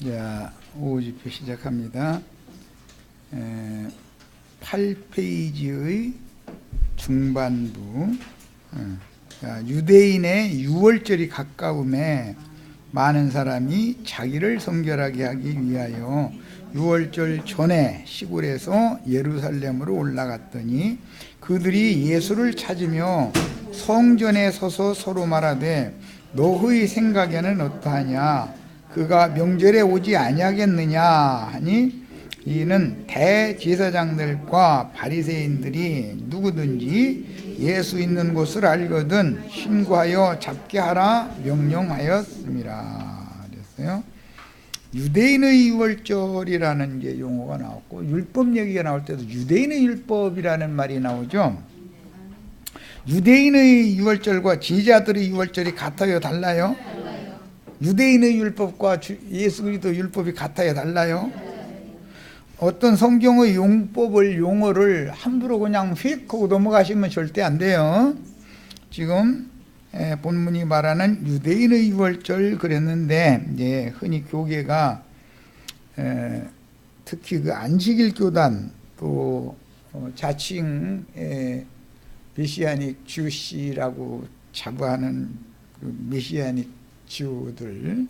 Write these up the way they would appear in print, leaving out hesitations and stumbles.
자, 5집회 시작합니다. 8페이지의 중반부. 자, 유대인의 유월절이 가까움에 많은 사람이 자기를 성결하게 하기 위하여 유월절 전에 시골에서 예루살렘으로 올라갔더니 그들이 예수를 찾으며 성전에 서서 서로 말하되 너의 생각에는 어떠하냐? 그가 명절에 오지 아니하겠느냐 하니 이는 대제사장들과 바리새인들이 누구든지 예수 있는 곳을 알거든 신고하여 잡게 하라 명령하였습니다. 그랬어요. 유대인의 유월절이라는 이제 용어가 나왔고, 율법 얘기가 나올 때도 유대인의 율법이라는 말이 나오죠. 유대인의 유월절과 지자들의 유월절이 같아요, 달라요? 유대인의 율법과 예수 그리스도 율법이 같아요, 달라요? 어떤 성경의 용어를 함부로 그냥 휙 하고 넘어가시면 절대 안 돼요. 지금 본문이 말하는 유대인의 유월절 그랬는데, 이제 흔히 교계가 특히 그 안식일 교단 또 자칭 메시아닉 주시라고 자부하는 그 메시아닉 주들,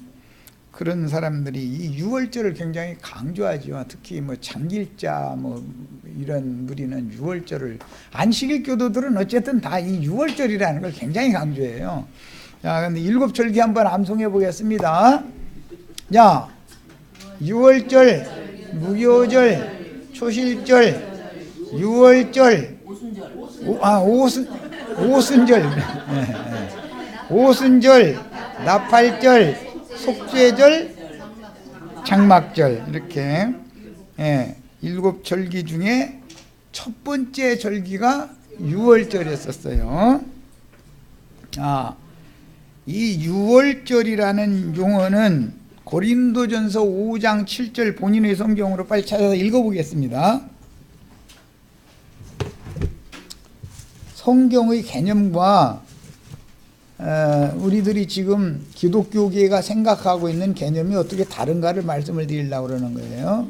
그런 사람들이 이 유월절을 굉장히 강조하죠. 특히 뭐 장길자 뭐 이런 무리는 유월절을, 안식일 교도들은 어쨌든 다 이 유월절이라는 걸 굉장히 강조해요. 자, 근데 일곱 절기 한번 암송해 보겠습니다. 자, 유월절, 무교절, 초실절, 유월절, 오순절, 오순절, 나팔절, 속죄절, 장막절, 이렇게 일곱 절기 중에 첫 번째 절기가 유월절이었어요. 이 유월절이라는 용어는 고린도전서 5장 7절 본인의 성경으로 빨리 찾아서 읽어보겠습니다. 성경의 개념과 우리들이 지금 기독교계가 생각하고 있는 개념이 어떻게 다른가를 말씀을 드리려고 그러는 거예요.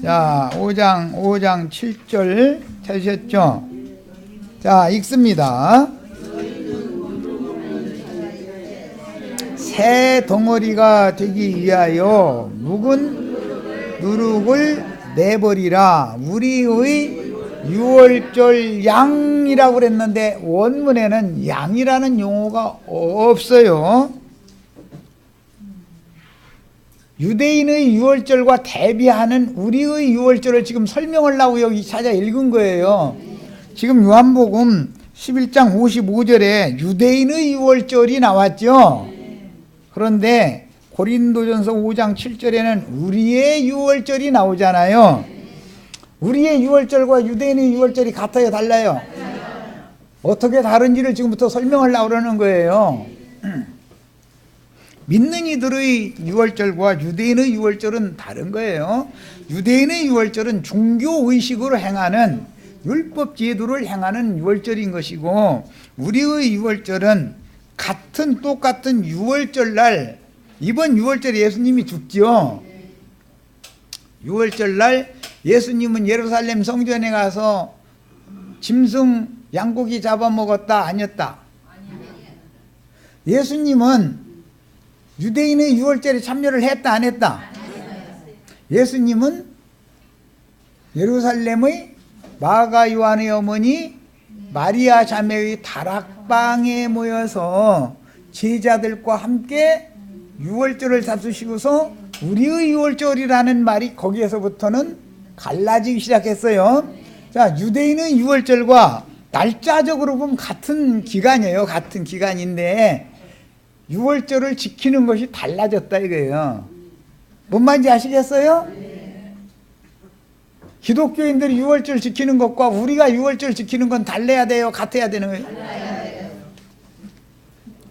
자, 5장 7절 찾으셨죠? 자, 읽습니다. 새 덩어리가 되기 위하여 묵은 누룩을 내버리라. 우리의 유월절 양이라고 그랬는데 원문에는 양이라는 용어가 없어요. 유대인의 유월절과 대비하는 우리의 유월절을 지금 설명하려고 여기 찾아 읽은 거예요. 지금 요한복음 11장 55절에 유대인의 유월절이 나왔죠. 그런데 고린도전서 5장 7절에는 우리의 유월절이 나오잖아요. 우리의 유월절과 유대인의 유월절이 같아요, 달라요? 어떻게 다른지를 지금부터 설명하려고 그러는 거예요. 믿는 이들의 유월절과 유대인의 유월절은 다른 거예요. 유대인의 유월절은 종교의식으로 행하는 율법 제도를 행하는 유월절인 것이고, 우리의 유월절은 똑같은 유월절 날, 이번 유월절에 예수님이 죽죠. 유월절 날 예수님은 예루살렘 성전에 가서 짐승 양고기 잡아먹었다, 아니었다? 예수님은 유대인의 유월절에 참여를 했다, 안 했다? 예수님은 예루살렘의 마가 요한의 어머니 마리아 자매의 다락방에 모여서 제자들과 함께 유월절을 다투시고서 우리의 유월절이라는 말이 거기에서부터는 갈라지기 시작했어요. 자, 유대인의 유월절과 날짜적으로 보면 같은 기간이에요. 같은 기간인데 유월절을 지키는 것이 달라졌다 이거예요. 뭔 말인지 아시겠어요? 기독교인들이 유월절 지키는 것과 우리가 유월절 지키는 건 달라야 돼요? 같아야 되는 거예요?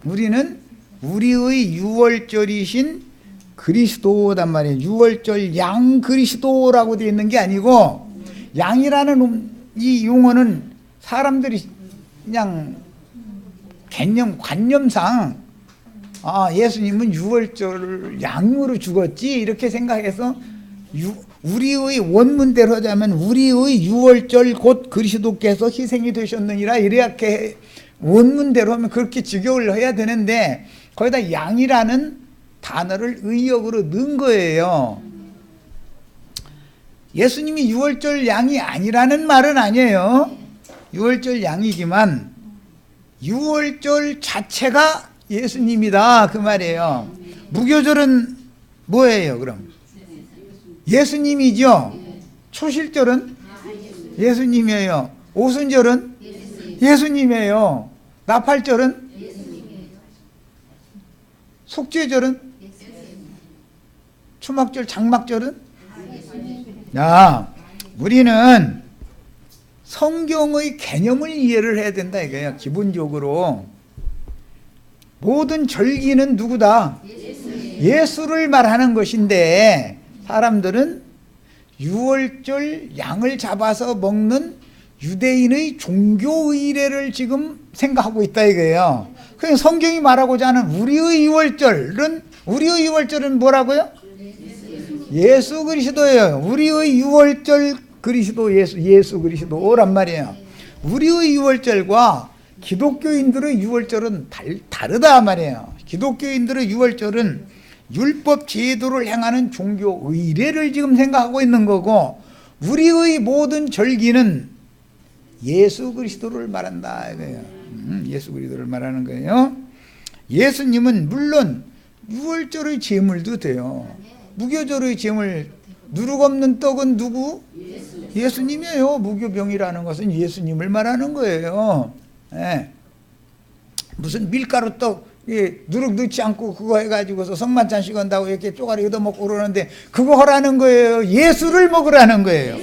우리는 우리의 유월절이신 그리스도단 말이에요. 유월절 양 그리스도라고 되어 있는 게 아니고, 양이라는 이 용어는 사람들이 그냥 관념상 예수님은 유월절 양으로 죽었지 이렇게 생각해서 우리의 원문대로 하자면 우리의 유월절 곧 그리스도께서 희생이 되셨느니라 이렇게 원문대로 하면 그렇게 직역을 해야 되는데 거기다 양이라는 단어를 의역으로 넣은 거예요. 예수님이 유월절 양이 아니라는 말은 아니에요. 유월절 양이지만 유월절 자체가 예수님이다 그 말이에요. 무교절은 뭐예요 그럼? 예수님이죠. 초실절은 예수님이에요. 오순절은 예수님이에요. 나팔절은 속죄절은 초막절 장막절은 우리는 성경의 개념을 이해를 해야 된다 이거예요. 기본적으로 모든 절기는 누구다? 예수를 말하는 것인데 사람들은 유월절 양을 잡아서 먹는 유대인의 종교 의례를 지금 생각하고 있다 이거예요. 그냥 성경이 말하고자 하는 우리의 유월절은 뭐라고요? 예수 그리스도예요. 우리의 유월절 그리스도 예수 그리스도란 말이에요. 우리의 유월절과 기독교인들의 유월절은 다르다 말이에요. 기독교인들의 유월절은 율법 제도를 행하는 종교 의례를 지금 생각하고 있는 거고 우리의 모든 절기는 예수 그리스도를 말한다 이거예요. 예수 그리스도를 말하는 거예요. 예수님은 물론 유월절의 제물도 돼요. 무교절의 제물 누룩 없는 떡은 누구? 예수님이에요. 무교병이라는 것은 예수님을 말하는 거예요. 예. 무슨 밀가루 떡 누룩 넣지 않고 그거 해가지고서 성만찬식 한다고 이렇게 쪼가리 얻어먹고 그러는데 그거 하라는 거예요. 예수를 먹으라는 거예요.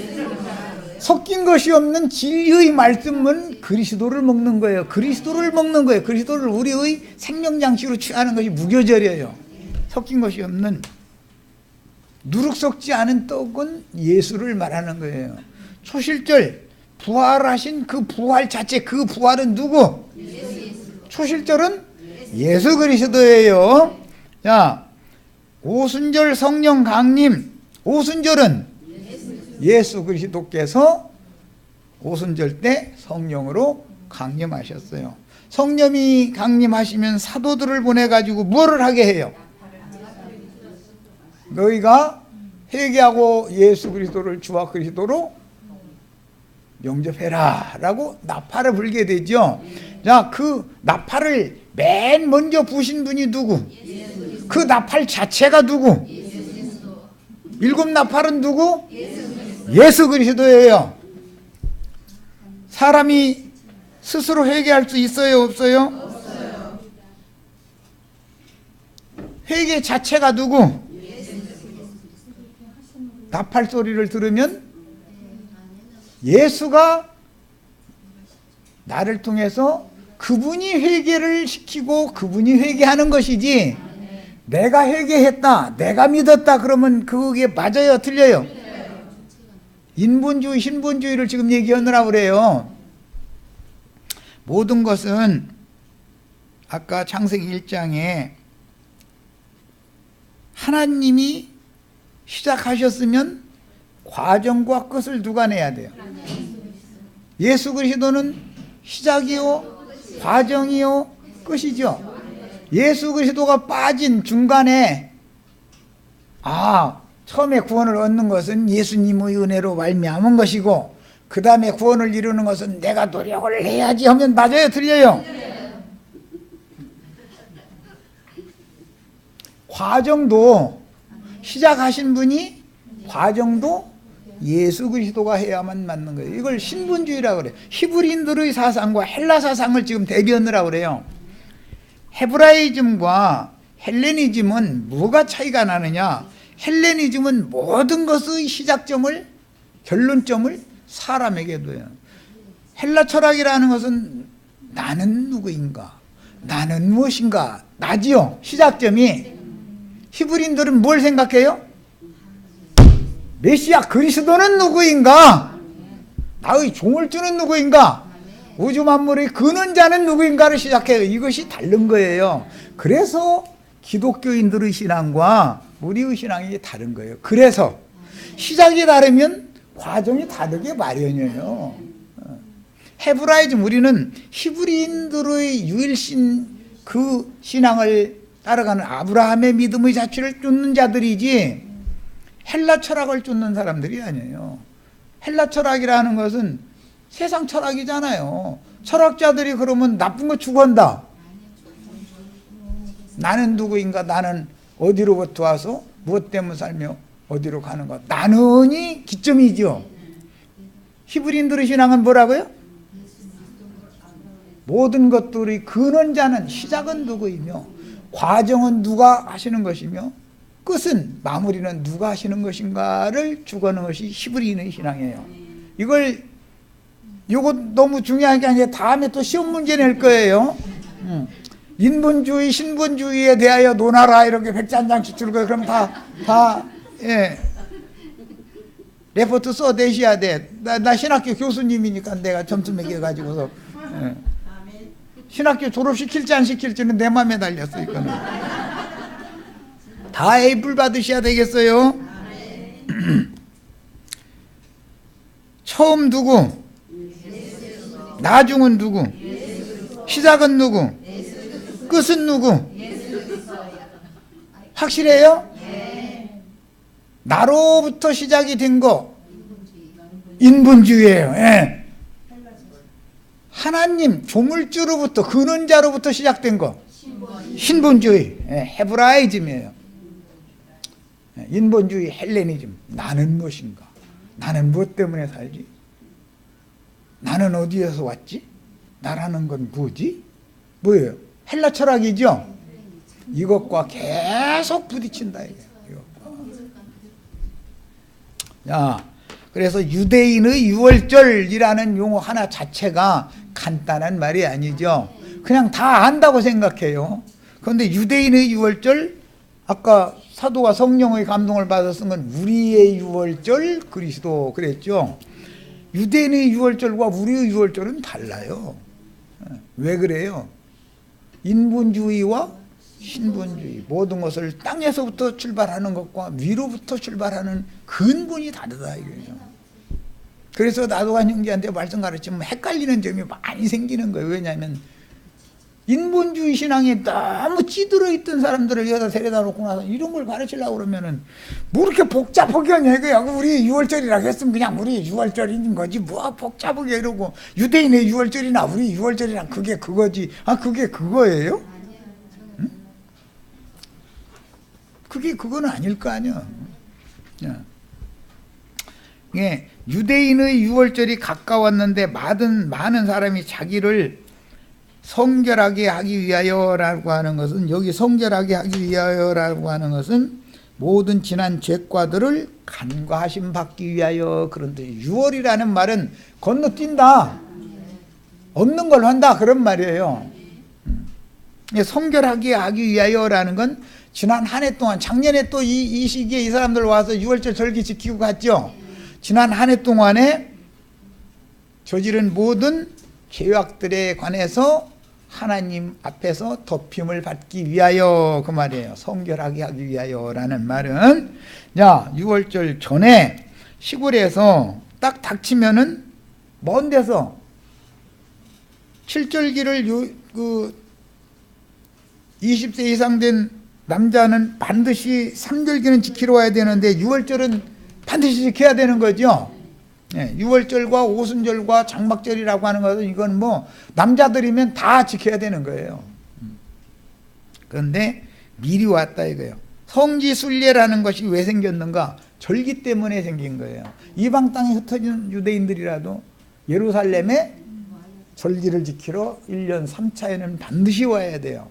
섞인 것이 없는 진리의 말씀은 그리스도를 먹는 거예요. 그리스도를 먹는 거예요. 그리스도를 우리의 생명장식으로 취하는 것이 무교절이에요. 섞인 것이 없는 누룩 섞지 않은 떡은 예수를 말하는 거예요. 초실절 부활하신 그 부활 자체 그 부활은 누구? 초실절은 예수 그리스도예요. 자, 오순절 성령 강림 오순절은 예수 그리스도께서 오순절 때 성령으로 강림하셨어요. 성령이 강림하시면 사도들을 보내가지고 뭐를 하게 해요? 너희가 회개하고 예수 그리스도를 주와 그리스도로 영접해라 라고 나팔을 불게 되죠. 자, 그 나팔을 맨 먼저 부신 분이 누구? 그 나팔 자체가 누구? 일곱 나팔은 누구? 예수 그리스도예요. 사람이 스스로 회개할 수 있어요 없어요? 없어요. 회개 자체가 누구? 나팔 소리를 들으면 예수가 나를 통해서 그분이 회개를 시키고 그분이 회개하는 것이지 내가 회개했다 내가 믿었다 그러면 그게 맞아요 틀려요? 인본주의 신본주의를 지금 얘기하느라고 그래요. 모든 것은 아까 창세기 1장에 하나님이 시작하셨으면 과정과 끝을 누가 내야 돼요? 예수 그리스도는 시작이요 과정이요 끝이죠. 예수 그리스도가 빠진 중간에 처음에 구원을 얻는 것은 예수님의 은혜로 말미암은 것이고 그 다음에 구원을 이루는 것은 내가 노력을 해야지 하면 맞아요 틀려요? 과정도 시작하신 분이 과정도 예수 그리스도가 해야만 맞는 거예요. 이걸 신분주의라고 그래요. 히브리인들의 사상과 헬라 사상을 지금 대비하느라고 그래요. 헤브라이즘과 헬레니즘은 뭐가 차이가 나느냐? 헬레니즘은 모든 것의 시작점을 결론점을 사람에게 둬요. 헬라 철학이라는 것은 나는 누구인가? 나는 무엇인가? 나지요. 시작점이. 히브리인들은 뭘 생각해요? 메시아 그리스도는 누구인가? 나의 종을 주는 누구인가? 우주 만물의 근원자는 누구인가를 시작해요. 이것이 다른 거예요. 그래서 기독교인들의 신앙과 우리의 신앙이 다른 거예요. 그래서 시작이 다르면 과정이 다르게 마련이에요. 헤브라이즘, 우리는 히브리인들의 유일신 그 신앙을 따라가는 아브라함의 믿음의 자취를 쫓는 자들이지 헬라 철학을 쫓는 사람들이 아니에요. 헬라 철학이라는 것은 세상 철학이잖아요. 철학자들이 그러면 나쁜 거 추구한다. 나는 누구인가, 나는 어디로부터 와서 무엇 때문에 살며 어디로 가는가, 나는이 기점이죠. 히브리인들의 신앙은 뭐라고요? 모든 것들의 근원자는, 시작은 누구이며 과정은 누가 하시는 것이며 끝은, 마무리는 누가 하시는 것인가를 추구하는 것이 히브리인의 신앙이에요. 이거 너무 중요한 게 아니라 다음에 또 시험 문제 낼 거예요. 인본주의, 신본주의에 대하여 논하라 이렇게 100자 한 장씩 줄 거예요. 그럼 예. 레포트 써내셔야 돼. 나 신학교 교수님이니까 내가 점수 매겨가지고서. 예. 신학교 졸업시킬지 안 시킬지는 내 맘에 달렸어, 이거는. 다 A불 받으셔야 되겠어요. 처음 누구? 나중은 누구? 시작은 누구? 끝은 누구? 확실해요? 나로부터 시작이 된 거 인본주의예요. 예. 하나님 조물주로부터, 근원자로부터 시작된 거 신본주의, 헤브라이즘이에요. 인본주의, 헬레니즘. 나는 무엇인가? 나는 무엇 때문에 살지? 나는 어디에서 왔지? 나라는 건 뭐지? 뭐예요? 헬라 철학이죠? 이것과 계속 부딪힌다 이거예요. 자, 그래서 유대인의 유월절이라는 용어 하나 자체가 간단한 말이 아니죠. 그냥 다 안다고 생각해요. 그런데 유대인의 유월절, 아까 사도가 성령의 감동을 받아 쓴 건 우리의 유월절 그리스도 그랬죠. 유대인의 유월절과 우리의 유월절은 달라요. 왜 그래요? 인본주의와 신본주의, 모든 것을 땅에서부터 출발하는 것과 위로부터 출발하는 근본이 다르다 이거죠. 그래서 나도관 형제한테 말씀 가르치면 헷갈리는 점이 많이 생기는 거예요. 왜냐하면 인본주의 신앙에 너무 찌들어 있던 사람들을 여기다 데려다 놓고 나서 이런 걸 가르치려고 그러면은 뭐 이렇게 복잡하게 하냐 이거야. 우리 6월절이라고 했으면 그냥 우리 6월절인 거지 뭐 복잡하게 이러고, 유대인의 6월절이나 우리 6월절이나 그게 그거지. 아, 그게 그거예요? 응? 그게 그거는 아닐 거 아니야. 예, 유대인의 6월절이 가까웠는데 많은 사람이 자기를 성결하게 하기 위하여라고 하는 것은, 여기 성결하게 하기 위하여라고 하는 것은 모든 지난 죄과들을 간과하심 받기 위하여, 그런데 6월이라는 말은 건너뛴다, 없는 걸 한다 그런 말이에요. 성결하게 하기 위하여라는 건 지난 한 해 동안, 작년에 또 이 시기에 이 사람들 와서 6월절 절기 지키고 갔죠. 지난 한 해 동안에 저지른 모든 죄악들에 관해서 하나님 앞에서 덮임을 받기 위하여, 그 말이에요. 성결하게 하기 위하여라는 말은, 자, 6월절 전에 시골에서 딱 닥치면은 먼 데서 7절기를 20세 이상 된 남자는 반드시 3절기는 지키러 와야 되는데 6월절은 반드시 지켜야 되는 거죠. 6월절과 오순절과 장막절이라고 하는 것은 이건 뭐 남자들이면 다 지켜야 되는 거예요. 그런데 미리 왔다 이거예요. 성지순례라는 것이 왜 생겼는가? 절기 때문에 생긴 거예요. 이방 땅에 흩어진 유대인들이라도 예루살렘에 절기를 지키러 1년 3차에는 반드시 와야 돼요.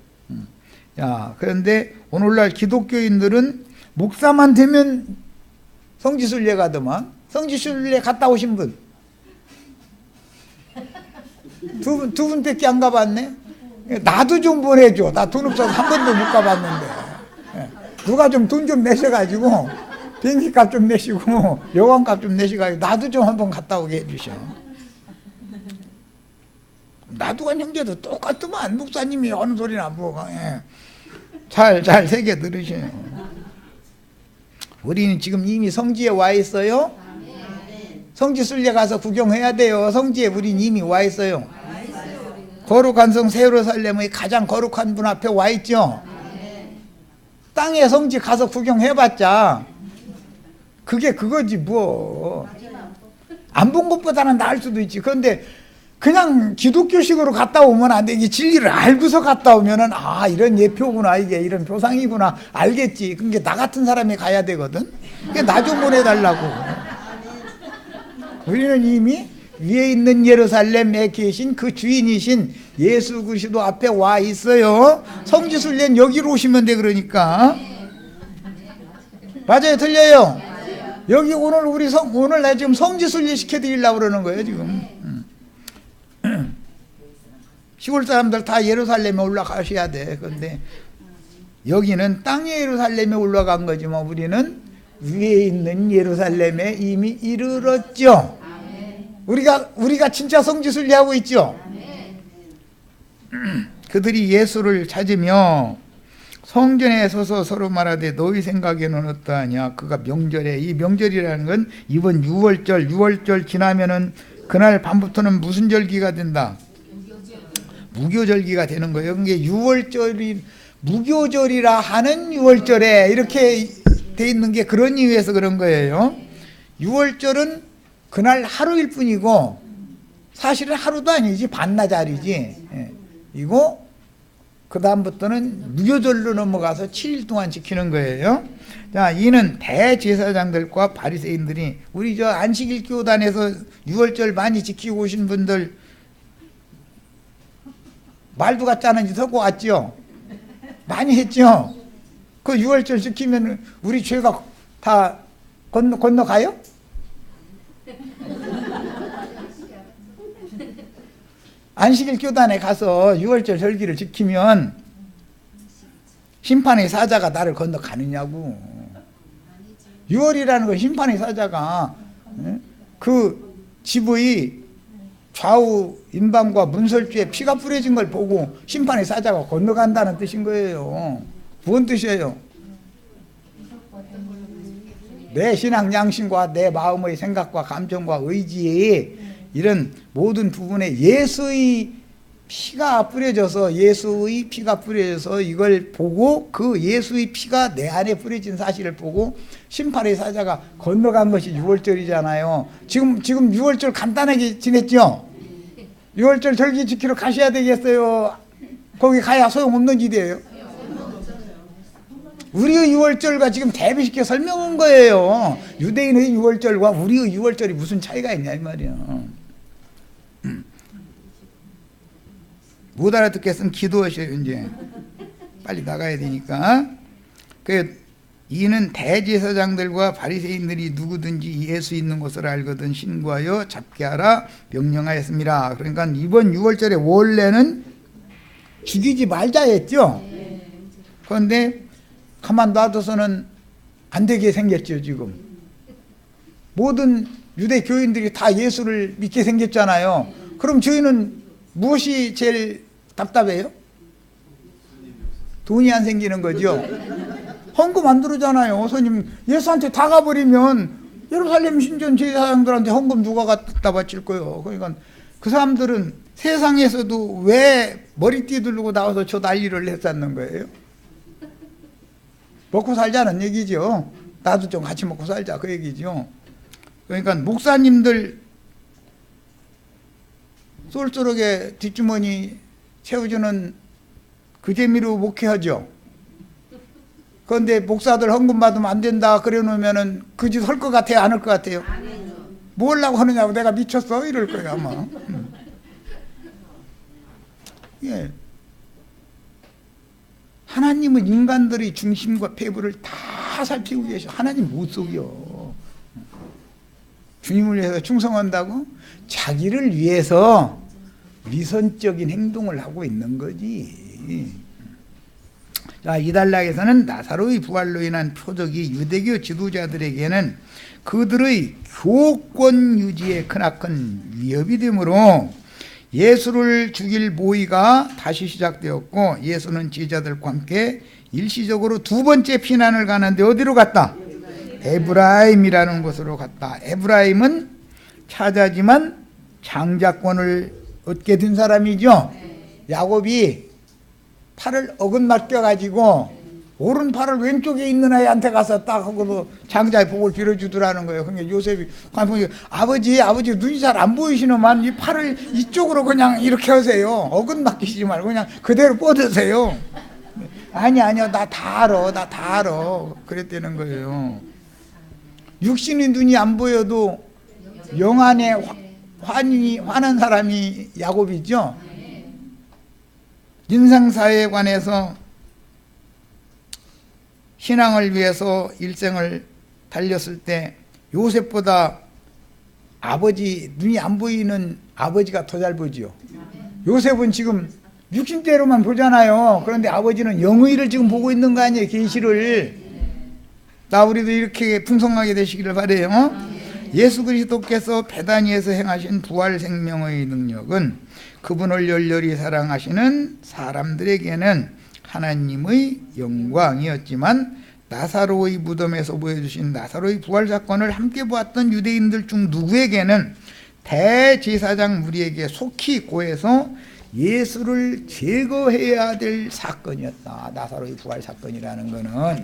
자, 그런데 오늘날 기독교인들은 목사만 되면 성지순례 가더만. 성지순례 갔다 오신 분? 두 분밖에 안 가봤네? 나도 좀 보내줘. 나 돈 없어서 한 번도 못 가봤는데. 누가 좀 돈 좀 내셔가지고, 비행기값 좀 내시고, 여관값 좀 내셔가지고, 나도 좀 한번 갔다 오게 해주셔. 나도관 형제도 똑같더만. 목사님이 어느 소리나 뭐. 잘 새겨 들으셔요. 우리는 지금 이미 성지에 와 있어요. 성지 순례 가서 구경해야 돼요. 성지에 우린 이미 와 있어요. 거룩한 성 새 예루살렘의 가장 거룩한 분 앞에 와 있죠. 땅에 성지 가서 구경해봤자 그게 그거지 뭐. 안 본 것보다는 나을 수도 있지. 그런데 그냥 기독교식으로 갔다 오면 안 돼. 이게 진리를 알고서 갔다 오면은 아 이런 예표구나, 이게 이런 표상이구나 알겠지. 그게 나 같은 사람이 가야 되거든. 그게 나 좀 보내달라고. 우리는 이미 위에 있는 예루살렘에 계신 그 주인이신 예수 그리스도 앞에 와 있어요. 성지순례는 여기로 오시면 돼. 그러니까 맞아요, 틀려요? 여기 오늘 오늘 나 지금 성지순례 시켜드리려고 그러는 거예요 지금. 시골 사람들 다 예루살렘에 올라가셔야 돼. 그런데 여기는 땅의 예루살렘에 올라간 거지만 우리는 위에 있는 예루살렘에 이미 이르렀죠. 우리가 진짜 성지순례하고 있죠. 그들이 예수를 찾으며 성전에 서서 서로 말하되 너희 생각에는 어떠하냐. 그가 명절에, 이 명절이라는 건 이번 6월절 지나면은 그날 밤부터는 무슨 절기가 된다? 무교절기가 되는 거예요. 그게 6월절이 무교절이라 하는 6월절에 이렇게 돼 있는 게 그런 이유에서 그런 거예요. 6월절은 그날 하루일 뿐이고 사실은 하루도 아니지, 반나절이지. 이거 그 다음부터는 무교절로 넘어가서 7일 동안 지키는 거예요. 자, 이는 대제사장들과 바리새인들이, 우리 저 안식일 교단에서 6월절 많이 지키고 오신 분들 말도 같지 않은 짓 하고 왔죠. 많이 했죠. 그 6월절 지키면 우리 죄가 다 건너가요? 안식일 교단에 가서 6월절 절기를 지키면 심판의 사자가 나를 건너가느냐고. 6월이라는 건 심판의 사자가 그 집의 좌우 인방과 문설주에 피가 뿌려진 걸 보고 심판의 사자가 건너간다는 뜻인 거예요. 무슨 뜻이에요? 내 신앙 양심과 내 마음의 생각과 감정과 의지, 이런 모든 부분에 예수의 피가 뿌려져서 이걸 보고 그 예수의 피가 내 안에 뿌려진 사실을 보고 심판의 사자가 건너간 것이 6월절이잖아요. 지금 6월절 간단하게 지냈죠? 6월절 절기 지키러 가셔야 되겠어요? 거기 가야 소용없는 일이에요. 우리의 6월절과 지금 대비시켜 설명한 거예요. 유대인의 6월절과 우리의 6월절이 무슨 차이가 있냐 이 말이에요. 못 알아듣겠으면 기도하셔요. 이제 빨리 나가야 되니까. 이는 대제사장들과 바리새인들이 누구든지 예수 있는 곳을 알거든 신고하여 잡게 하라 명령하였습니다. 그러니까 이번 6월절에 원래는 죽이지 말자 했죠. 그런데 가만 놔둬서는 안 되게 생겼죠. 지금 모든 유대 교인들이 다 예수를 믿게 생겼잖아요. 그럼 저희는 무엇이 제일 답답해요? 돈이 안 생기는 거죠. 헌금 안 들어오잖아요. 손님 예수한테 다 가버리면 예루살렘 신전 제사장들한테 헌금 누가 갖다 바칠 거예요. 그러니까 그 사람들은 세상에서도 왜 머리띠 들고 나와서 저 난리를 했었는 거예요? 먹고 살자는 얘기죠. 나도 좀 같이 먹고 살자 그 얘기죠. 그러니까 목사님들 쏠쏠하게 뒷주머니 채워주는 그 재미로 목회하죠. 그런데 목사들 헌금 받으면 안 된다 그래 놓으면은 그 짓 할 것 같아요? 안 할 것 같아요? 뭐 하려고 하느냐고, 내가 미쳤어? 이럴 거예요 아마. 예. 하나님은 인간들의 중심과 폐부를 다 살피고 계셔. 하나님 못 속여. 주님을 위해서 충성한다고? 자기를 위해서 위선적인 행동을 하고 있는 거지. 자, 이 단락에서는 나사로의 부활로 인한 표적이 유대교 지도자들에게는 그들의 교권 유지에 크나큰 위협이 되므로 예수를 죽일 모의가 다시 시작되었고 예수는 제자들과 함께 일시적으로 두 번째 피난을 가는데 어디로 갔다? 에브라임이라는 곳으로 갔다. 에브라임은 차자지만 장자권을 얻게 된 사람이죠. 야곱이 팔을 어긋맡겨가지고 오른팔을 왼쪽에 있는 아이한테 가서 딱 하고 장자의 복을 빌어주더라는 거예요. 그러니까 요셉이 아버지 눈이 잘 안 보이시는만 이 팔을 이쪽으로 그냥 이렇게 하세요. 어긋맡기시지 말고 그냥 그대로 뻗으세요. 아니야 나 다 알아 그랬다는 거예요. 육신의 눈이 안 보여도 영 안에 화난 사람이 야곱이죠. 인생사에 관해서 신앙을 위해서 일생을 달렸을 때 요셉보다 아버지 눈이 안 보이는 아버지가 더 잘 보지요. 요셉은 지금 육신대로만 보잖아요. 그런데 아버지는 영의를 지금 보고 있는 거 아니에요. 계시를. 우리도 이렇게 풍성하게 되시기를 바라요. 예수 그리스도께서 베다니에서 행하신 부활 생명의 능력은 그분을 열렬히 사랑하시는 사람들에게는 하나님의 영광이었지만 나사로의 무덤에서 보여주신 나사로의 부활 사건을 함께 보았던 유대인들 중 누구에게는 대제사장 무리에게 속히 고해서 예수를 제거해야 될 사건이었다. 나사로의 부활 사건이라는 거는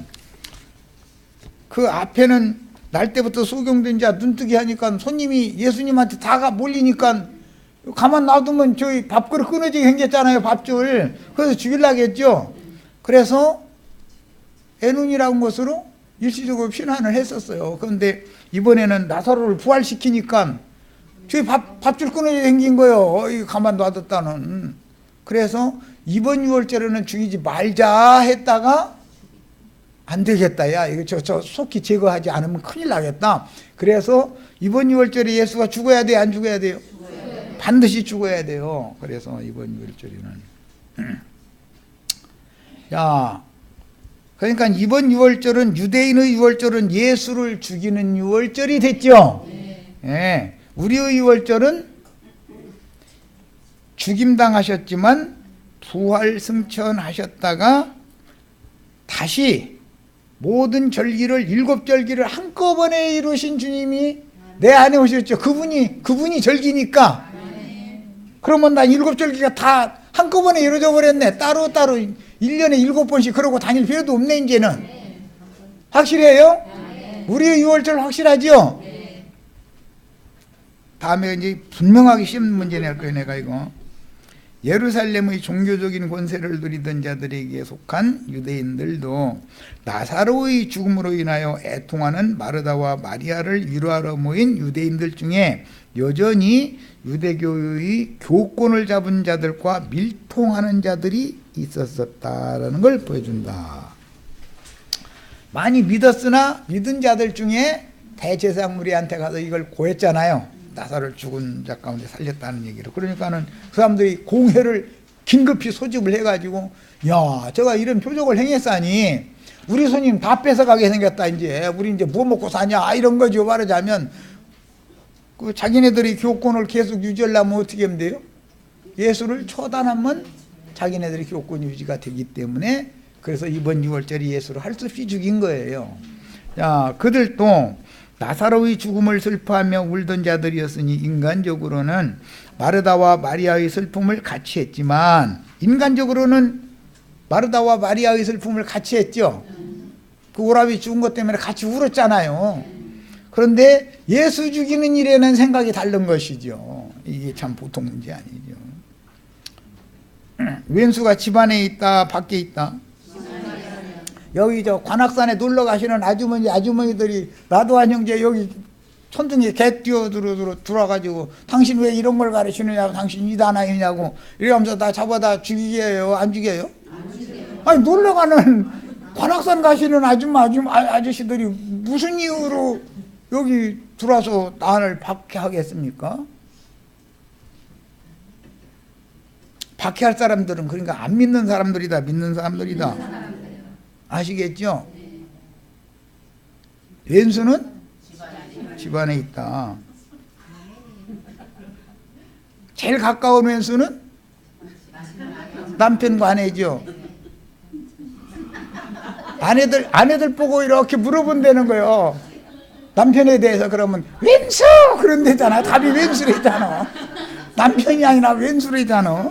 그 앞에는 날 때부터 소경된 자 눈뜨기 하니까 손님이 예수님한테 다가 몰리니까 가만 놔두면 저희 밥그릇 끊어지게 생겼잖아요. 밥줄. 그래서 죽이려고 했죠. 그래서 에눈이라는 것으로 일시적으로 피난을 했었어요. 그런데 이번에는 나사로를 부활시키니까 저희 밥줄 끊어지게 생긴 거예요. 가만 놔뒀다는. 그래서 이번 유월절에는 죽이지 말자 했다가 안 되겠다. 야, 이거 저 속히 제거하지 않으면 큰일 나겠다. 그래서 이번 유월절에 예수가 죽어야 돼, 안 죽어야 돼요? 반드시 죽어야 돼요. 그래서 이번 유월절에는. 야, 그러니까 이번 유월절은 유대인의 유월절은 예수를 죽이는 유월절이 됐죠. 예, 우리의 유월절은 죽임당하셨지만 부활 승천하셨다가 다시 모든 절기를 7절기를 한꺼번에 이루신 주님이 내 안에 오셨죠. 그분이 절기니까. 그러면 나 7절기가 다 한꺼번에 이루어져 버렸네. 따로따로 1년에 7번씩 그러고 다닐 필요도 없네. 이제는 확실해요? 우리의 6월절 확실하죠? 다음에 이제 분명하게 쉬운 문제 낼 거예요. 내가 이거 예루살렘의 종교적인 권세를 누리던 자들에게 속한 유대인들도 나사로의 죽음으로 인하여 애통하는 마르다와 마리아를 위로하러 모인 유대인들 중에 여전히 유대교의 교권을 잡은 자들과 밀통하는 자들이 있었다라는 걸 보여준다. 많이 믿었으나 믿은 자들 중에 대제사장 무리한테 가서 이걸 고했잖아요. 나사로를 죽은 자 가운데 살렸다는 얘기를. 그러니까는 그 사람들이 공회를 긴급히 소집을 해가지고 야, 저가 이런 표적을 행했사니 우리 손님 다 뺏어가게 생겼다. 이제 우리 이제 뭐 먹고 사냐 이런 거죠. 말하자면 그 자기네들이 교권을 계속 유지하려면 어떻게 하면 돼요? 예수를 처단하면 자기네들이 교권 유지가 되기 때문에 그래서 이번 6월절이 예수를 할 수 없이 죽인 거예요. 자, 그들도 나사로의 죽음을 슬퍼하며 울던 자들이었으니 인간적으로는 마르다와 마리아의 슬픔을 같이 했지만 인간적으로는 마르다와 마리아의 슬픔을 같이 했죠. 그 오라비 죽은 것 때문에 같이 울었잖아요. 그런데 예수 죽이는 일에는 생각이 다른 것이죠. 이게 참 보통 문제 아니죠. 왼수가 집안에 있다 밖에 있다? 여기 저 관악산에 놀러 가시는 아주머니들이 나도한 형제 여기 천둥에 개 들어가지고 당신 왜 이런 걸 가르치느냐고 당신 이단아이냐고 이러면서 다 잡아다 죽이게요? 안 죽여요? 아니 놀러 가는 관악산 가시는 아저씨들이 무슨 이유로 여기 들어와서 나를 박해하겠습니까? 박해할 사람들은 그러니까 안 믿는 사람들이다, 믿는 사람들이다. 아시겠죠? 왼수는 집안에 있다. 제일 가까운 왼수는 남편과 아내죠. 아내들 보고 이렇게 물어본다는 거예요. 남편에 대해서. 그러면 왼수 그런데잖아. 답이 왼수래잖아. 남편이 아니라 왼수래잖아.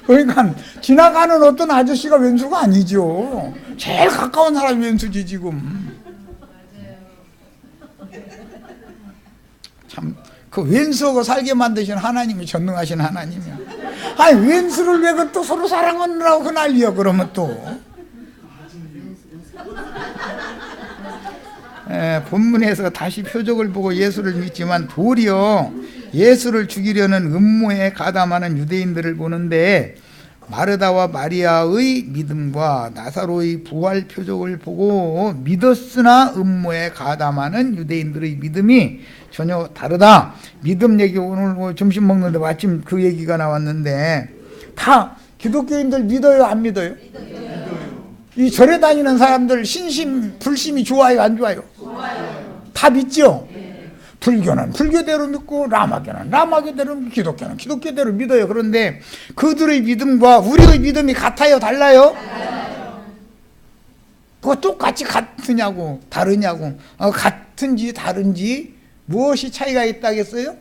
그러니까 지나가는 어떤 아저씨가 왼수가 아니죠. 제일 가까운 사람이 왼수지 지금. 참 그 왼수하고 살게 만드신 하나님이 전능하신 하나님이야. 아니 왼수를 왜 또 서로 사랑하느라고 그 난리야. 그러면 또 본문에서 다시 표적을 보고 예수를 믿지만 도리어 예수를 죽이려는 음모에 가담하는 유대인들을 보는데, 마르다와 마리아의 믿음과 나사로의 부활 표적을 보고 믿었으나 음모에 가담하는 유대인들의 믿음이 전혀 다르다. 믿음 얘기 오늘 점심 먹는데 마침 그 얘기가 나왔는데, 다 기독교인들 믿어요 안 믿어요? 이 절에 다니는 사람들 신심 불심이 좋아요 안 좋아요? 다 믿죠? 불교는 불교대로 믿고 라마교는 라마교대로 믿고 기독교는 기독교대로 믿어요. 그런데 그들의 믿음과 우리의 믿음이 같아요 달라요? 그거 똑같이 같으냐고 다르냐고. 같은지 다른지 무엇이 차이가 있다겠어요?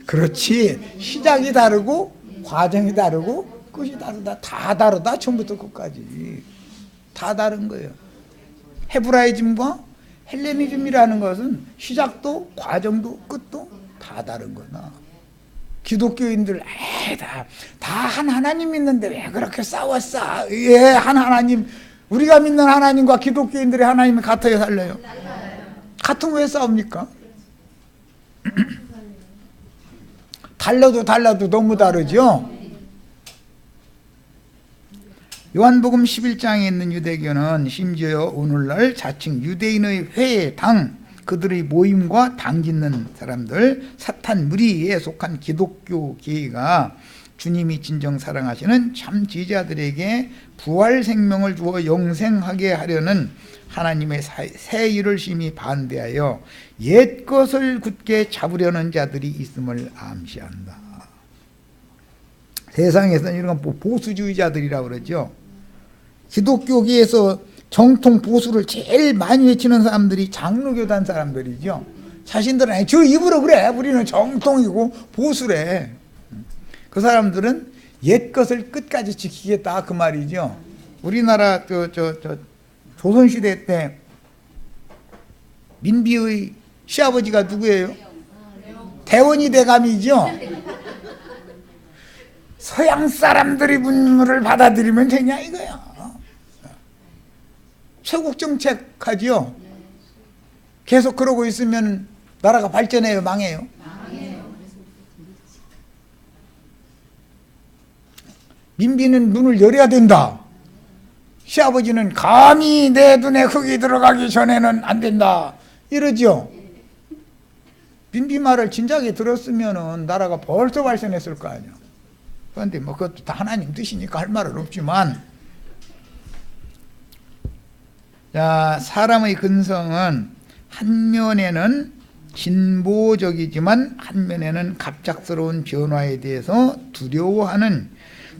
그렇지. 시작이 다르고 과정이 다르고 끝이 다르다. 다 다르다. 처음부터 끝까지 다 다른 거예요. 헤브라이즘과 헬레니즘이라는 것은 시작도 과정도 끝도 다 다른 거다. 기독교인들 다 한 하나님 믿는데 왜 그렇게 싸웠어? 한 하나님. 우리가 믿는 하나님과 기독교인들의 하나님이 같아요 달라요? 같은 왜 싸웁니까? 달라도 너무 다르죠. 요한복음 11장에 있는 유대교는 심지어 오늘날 자칭 유대인의 회당, 그들의 모임과 당짓는 사람들, 사탄 무리에 속한 기독교계가 주님이 진정 사랑하시는 참 지자들에게 부활 생명을 주어 영생하게 하려는 하나님의 새 일을 심히 반대하여 옛 것을 굳게 잡으려는 자들이 있음을 암시한다. 세상에서는 이런 건 보수주의자들이라고 그러죠. 기독교계에서 정통 보수를 제일 많이 외치는 사람들이 장로교단 사람들이죠. 자신들은 아니, 저 입으로 그래. 우리는 정통이고 보수래. 그 사람들은 옛 것을 끝까지 지키겠다 그 말이죠. 우리나라 조선시대 때 민비의 시아버지가 누구예요? 대원이 대감이죠. 서양 사람들이 문물을 받아들이면 되냐 이거야. 쇄국 정책 하지요. 계속 그러고 있으면 나라가 발전해요 망해요? 민비는 눈을 열어야 된다. 시아버지는 감히 내 눈에 흙이 들어가기 전에는 안 된다 이러죠. 민비 말을 진작에 들었으면 나라가 벌써 발전했을 거 아니야. 그런데 뭐 그것도 다 하나님 뜻이니까 할 말은 없지만, 자, 사람의 근성은 한 면에는 진보적이지만 한 면에는 갑작스러운 변화에 대해서 두려워하는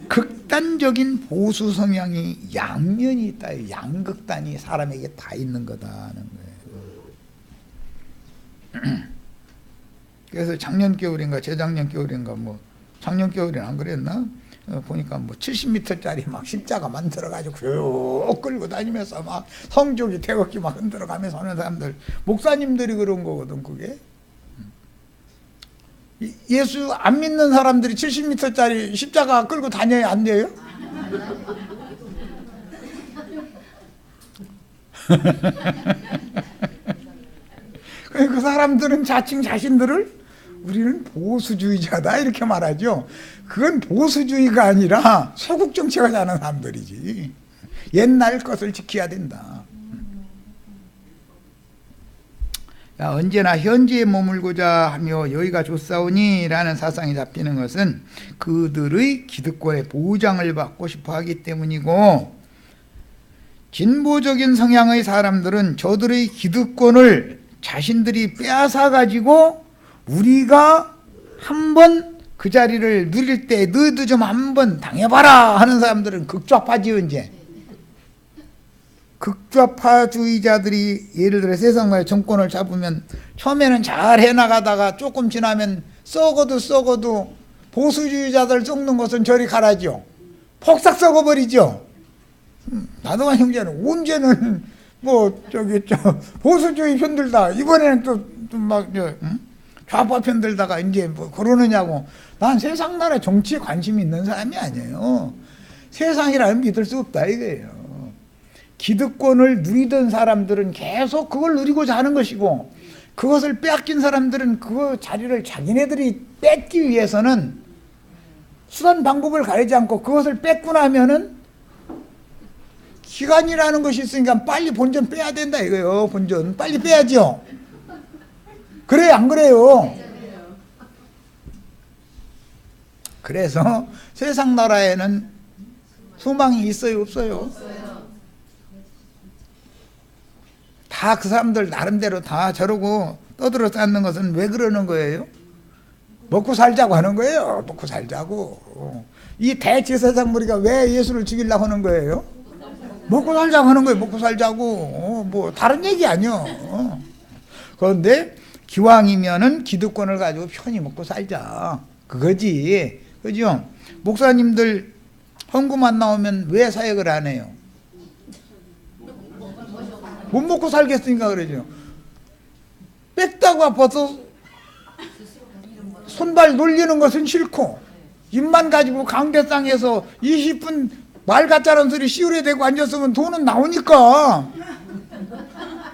극단적인 보수 성향이 양면이 있다. 양극단이 사람에게 다 있는 거다는 거예요. 그래서 작년 겨울인가 재작년 겨울인가 뭐 작년 겨울에는 안 그랬나? 보니까 뭐 70m짜리 막 십자가 만들어가지고 쭉 끌고 다니면서 막 성조기 태극기 막 흔들어가면서 하는 사람들, 목사님들이 그런 거거든 그게. 예수 안 믿는 사람들이 70m짜리 십자가 끌고 다녀야 안 돼요? 그 사람들은 자칭 자신들을 우리는 보수주의자다 이렇게 말하죠. 그건 보수주의가 아니라 소국 정책을 하는 사람들이지. 옛날 것을 지켜야 된다. 야, 언제나 현재에 머물고자 하며 여기가 좋사오니 라는 사상이 잡히는 것은 그들의 기득권의 보장을 받고 싶어 하기 때문이고, 진보적인 성향의 사람들은 저들의 기득권을 자신들이 빼앗아 가지고 우리가 한번 그 자리를 누릴 때 너희도 좀 한번 당해봐라 하는 사람들은 극좌파지요. 이제 극좌파주의자들이 예를 들어 세상의 정권을 잡으면 처음에는 잘 해나가다가 조금 지나면 썩어도 보수주의자들 썩는 것은 저리 가라죠. 폭삭 썩어버리죠. 나동한 형제는 언제는 보수주의 편들다 이번에는 또막 좌파 편들다가 이제 그러느냐고. 난 세상 나라 정치에 관심이 있는 사람이 아니에요. 세상이라는 믿을 수 없다 이거예요. 기득권을 누리던 사람들은 계속 그걸 누리고자 하는 것이고, 그것을 빼앗긴 사람들은 그 자리를 자기네들이 뺏기 위해서는 수단 방법을 가리지 않고 그것을 뺏고 나면은 기간이라는 것이 있으니까 빨리 본전 빼야 된다 이거예요. 본전 빨리 빼야죠. 그래요, 안 그래요? 그래서 세상 나라에는 소망이 있어요, 없어요? 다 그 사람들 나름대로 다 저러고 떠들어 쌓는 것은 왜 그러는 거예요? 먹고 살자고 하는 거예요. 먹고 살자고. 이 대제사장 무리가 왜 예수를 죽이려고 하는 거예요? 먹고 살자고 하는 거예요. 먹고 살자고. 다른 얘기 아니요. 그런데 기왕이면은 기득권을 가지고 편히 먹고 살자. 그거지. 그죠? 목사님들 헌금 안 나오면 왜 사역을 안 해요? 못 먹고 살겠으니까 그러죠. 뺏다고 아파서 손발 놀리는 것은 싫고, 입만 가지고 강대상에서 20분 말 같자는 소리 시우려 대고 앉았으면 돈은 나오니까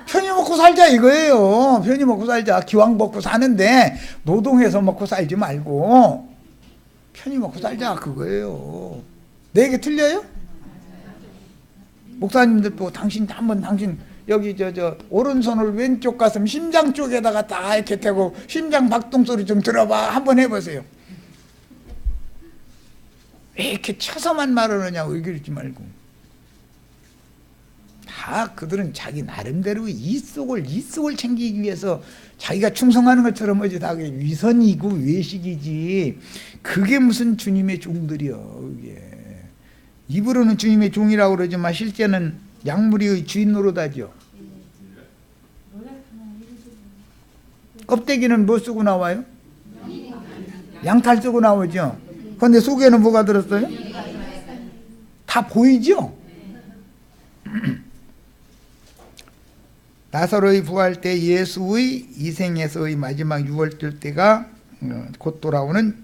편히 먹고 살자 이거예요. 편히 먹고 살자. 기왕 먹고 사는데 노동해서 먹고 살지 말고 편히 먹고 살자 그거예요. 내 얘기 틀려요? 목사님들 보고 당신 여기 오른손을 왼쪽 가슴 심장 쪽에다가 다 이렇게 대고 심장 박동 소리 좀 들어봐. 한번 해보세요. 왜 이렇게 쳐서만 말을 하냐고 이러지 말고. 다 그들은 자기 나름대로 이속을 챙기기 위해서 자기가 충성하는 것처럼 하지, 다 위선이고 외식이지. 그게 무슨 주님의 종들이요. 그게. 입으로는 주님의 종이라고 그러지만 실제는 약물의 주인 노릇하죠. 껍데기는 뭐 쓰고 나와요? 양탈 쓰고 나오죠. 그런데 속에는 뭐가 들었어요? 다 보이죠? 나사로의 부활 때 예수의 이생에서의 마지막 유월절 때가 곧 돌아오는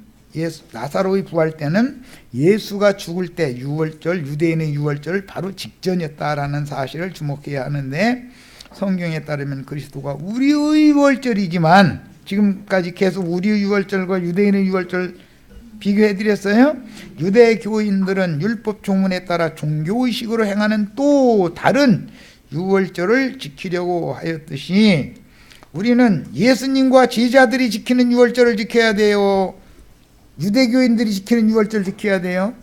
나사로의 부활 때는 예수가 죽을 때 유월절, 유대인의 유월절 바로 직전이었다라는 사실을 주목해야 하는데, 성경에 따르면 그리스도가 우리의 유월절이지만, 지금까지 계속 우리의 유월절과 유대인의 유월절 비교해 드렸어요. 유대 교인들은 율법 조문에 따라 종교의식으로 행하는 또 다른 유월절을 지키려고 하였듯이, 우리는 예수님과 제자들이 지키는 유월절을 지켜야 돼요? 유대교인들이 지키는 유월절 지켜야 돼요?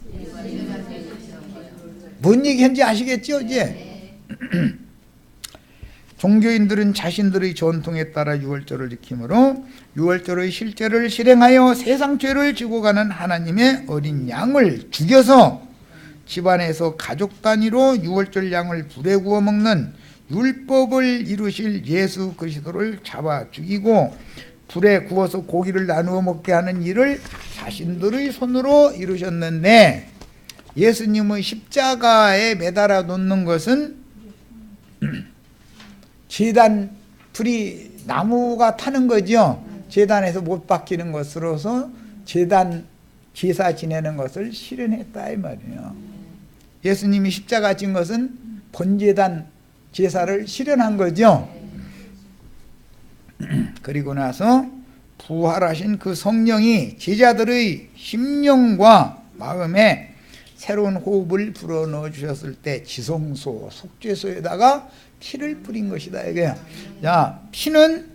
뭔 얘기인지 아시겠죠 이제? 종교인들은 자신들의 전통에 따라 유월절을 지키므로 유월절의 실제를 실행하여 세상 죄를 지고 가는 하나님의 어린 양을 죽여서 집안에서 가족 단위로 유월절 양을 불에 구워 먹는 율법을 이루실 예수 그리스도를 잡아 죽이고 불에 구워서 고기를 나누어 먹게 하는 일을 자신들의 손으로 이루셨는데, 예수님의 십자가에 매달아 놓는 것은 제단 불이 나무가 타는 거죠. 제단에서 못 박히는 것으로서 제단 제사 지내는 것을 실현했다 이 말이에요. 예수님이 십자가 진 것은 번제단 제사를 실현한 거죠. 그리고 나서 부활하신 그 성령이 제자들의 심령과 마음에 새로운 호흡을 불어넣어 주셨을 때 지성소, 속죄소에다가 피를 뿌린 것이다 이거야. 자, 피는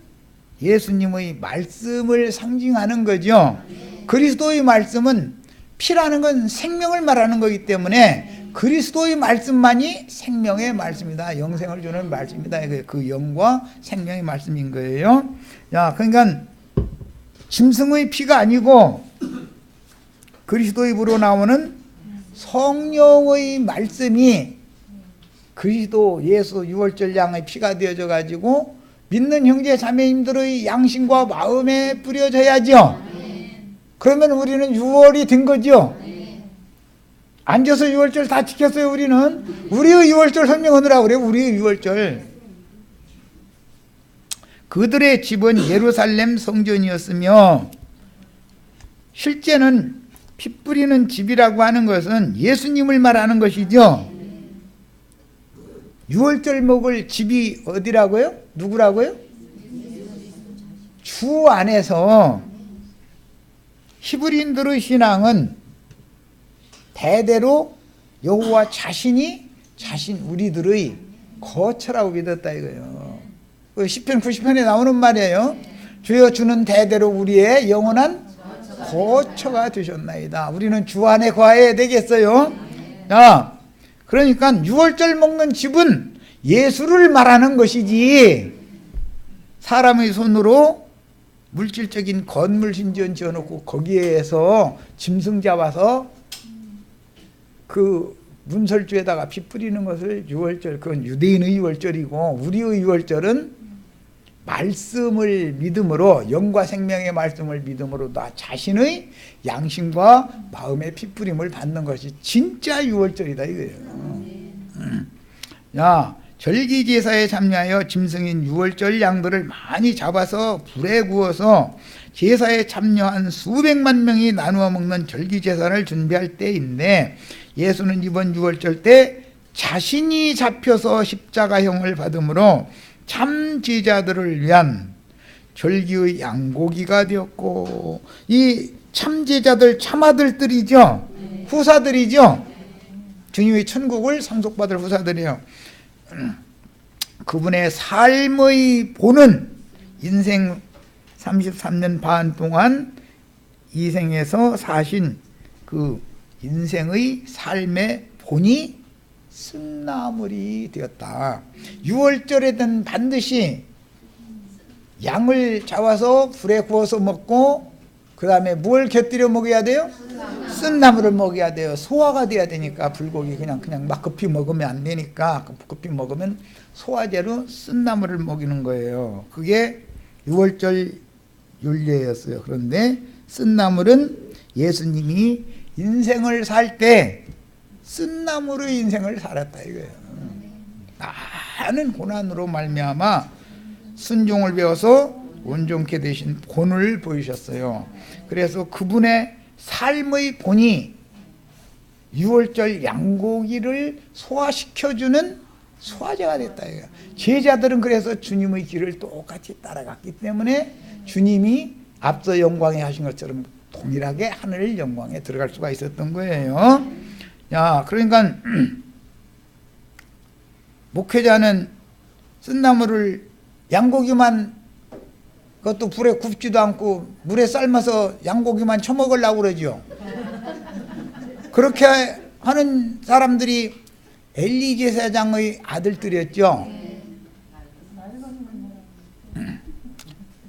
예수님의 말씀을 상징하는 거죠. 그리스도의 말씀은, 피라는 건 생명을 말하는 거기 때문에 그리스도의 말씀만이 생명의 말씀이다. 영생을 주는 말씀이다. 그 영과 생명의 말씀인 거예요. 야, 그러니까 짐승의 피가 아니고 그리스도의 입으로 나오는 성령의 말씀이 그리스도 예수 유월절 양의 피가 되어져 가지고 믿는 형제 자매님들의 양심과 마음에 뿌려져야죠. 그러면 우리는 유월이 된 거죠. 앉아서 유월절 다 지켰어요. 우리는 우리의 유월절 설명하느라고 그래요. 우리의 유월절. 그들의 집은 예루살렘 성전이었으며, 실제는 피 뿌리는 집이라고 하는 것은 예수님을 말하는 것이죠. 유월절 먹을 집이 어디라고요? 누구라고요? 주 안에서. 히브리인들의 신앙은 대대로 여호와 자신이 우리들의 거처라고 믿었다 이거예요. 시편 90편에 나오는 말이에요. 주여 주는 대대로 우리의 영원한 거처가 되셨나이다. 우리는 주 안에 거해야 되겠어요. 자, 그러니까 유월절 먹는 집은 예수를 말하는 것이지, 사람의 손으로 물질적인 건물 신전 지어놓고 거기에서 짐승 잡아서 그 문설주에다가 피 뿌리는 것을 유월절, 그건 유대인의 유월절이고, 우리의 유월절은 말씀을 믿음으로, 영과 생명의 말씀을 믿음으로 나 자신의 양심과 마음의 피 뿌림을 받는 것이 진짜 유월절이다 이거예요. 야, 절기 제사에 참여하여 짐승인 유월절 양들을 많이 잡아서 불에 구워서 제사에 참여한 수백만 명이 나누어 먹는 절기 제사를 준비할 때인데, 예수는 이번 유월절 때 자신이 잡혀서 십자가형을 받음으로 참 제자들을 위한 절기의 양고기가 되었고, 이 참 제자들, 참 아들들이죠. 후사들이죠. 주님의 천국을 상속받을 후사들이에요. 그분의 삶의 본은 인생 33년 반 동안 이 생에서 사신 그 인생의 삶의 본이 쓴나물이 되었다. 유월절에는 반드시 양을 잡아서 불에 구워서 먹고, 그 다음에 뭘 곁들여 먹어야 돼요? 쓴나물을 먹어야 돼요. 소화가 돼야 되니까. 불고기 그냥 막 급히 먹으면 안 되니까, 급히 먹으면 소화제로 쓴나물을 먹이는 거예요. 그게 유월절 율례였어요. 그런데 쓴나물은 예수님이 인생을 살 때 쓴나물의 인생을 살았다 이거예요. 많은 고난으로 말미암아 순종을 배워서 온전케 되신 본을 보이셨어요. 그래서 그분의 삶의 본이 유월절 양고기를 소화시켜주는 소화제가 됐다 이거예요. 제자들은 그래서 주님의 길을 똑같이 따라갔기 때문에 주님이 앞서 영광에 하신 것처럼 동일하게 하늘 영광에 들어갈 수가 있었던 거예요. 야, 그러니까 목회자는 쓴나물을 양고기만, 그것도 불에 굽지도 않고 물에 삶아서 양고기만 처먹으려고 그러죠. 그렇게 하는 사람들이 엘리 제사장의 아들들이었죠.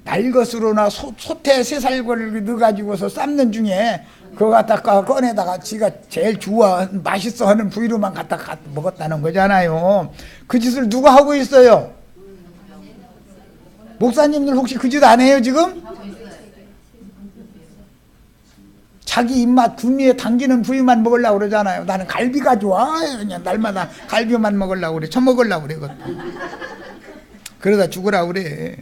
날것으로나 소태 새살구를 넣어가지고서 삶는 중에 그거 갖다가 꺼내다가 지가 제일 좋아 맛있어 하는 부위로만 갖다가 먹었다는 거잖아요. 그 짓을 누가 하고 있어요? 목사님들 혹시 그 짓 안 해요 지금? 자기 입맛 구미에 당기는 부위만 먹으려고 그러잖아요. 나는 갈비가 좋아. 그냥 날마다 갈비만 먹으려고 그래. 처먹으려고 그래. 그것도. 그러다 죽으라고 그래.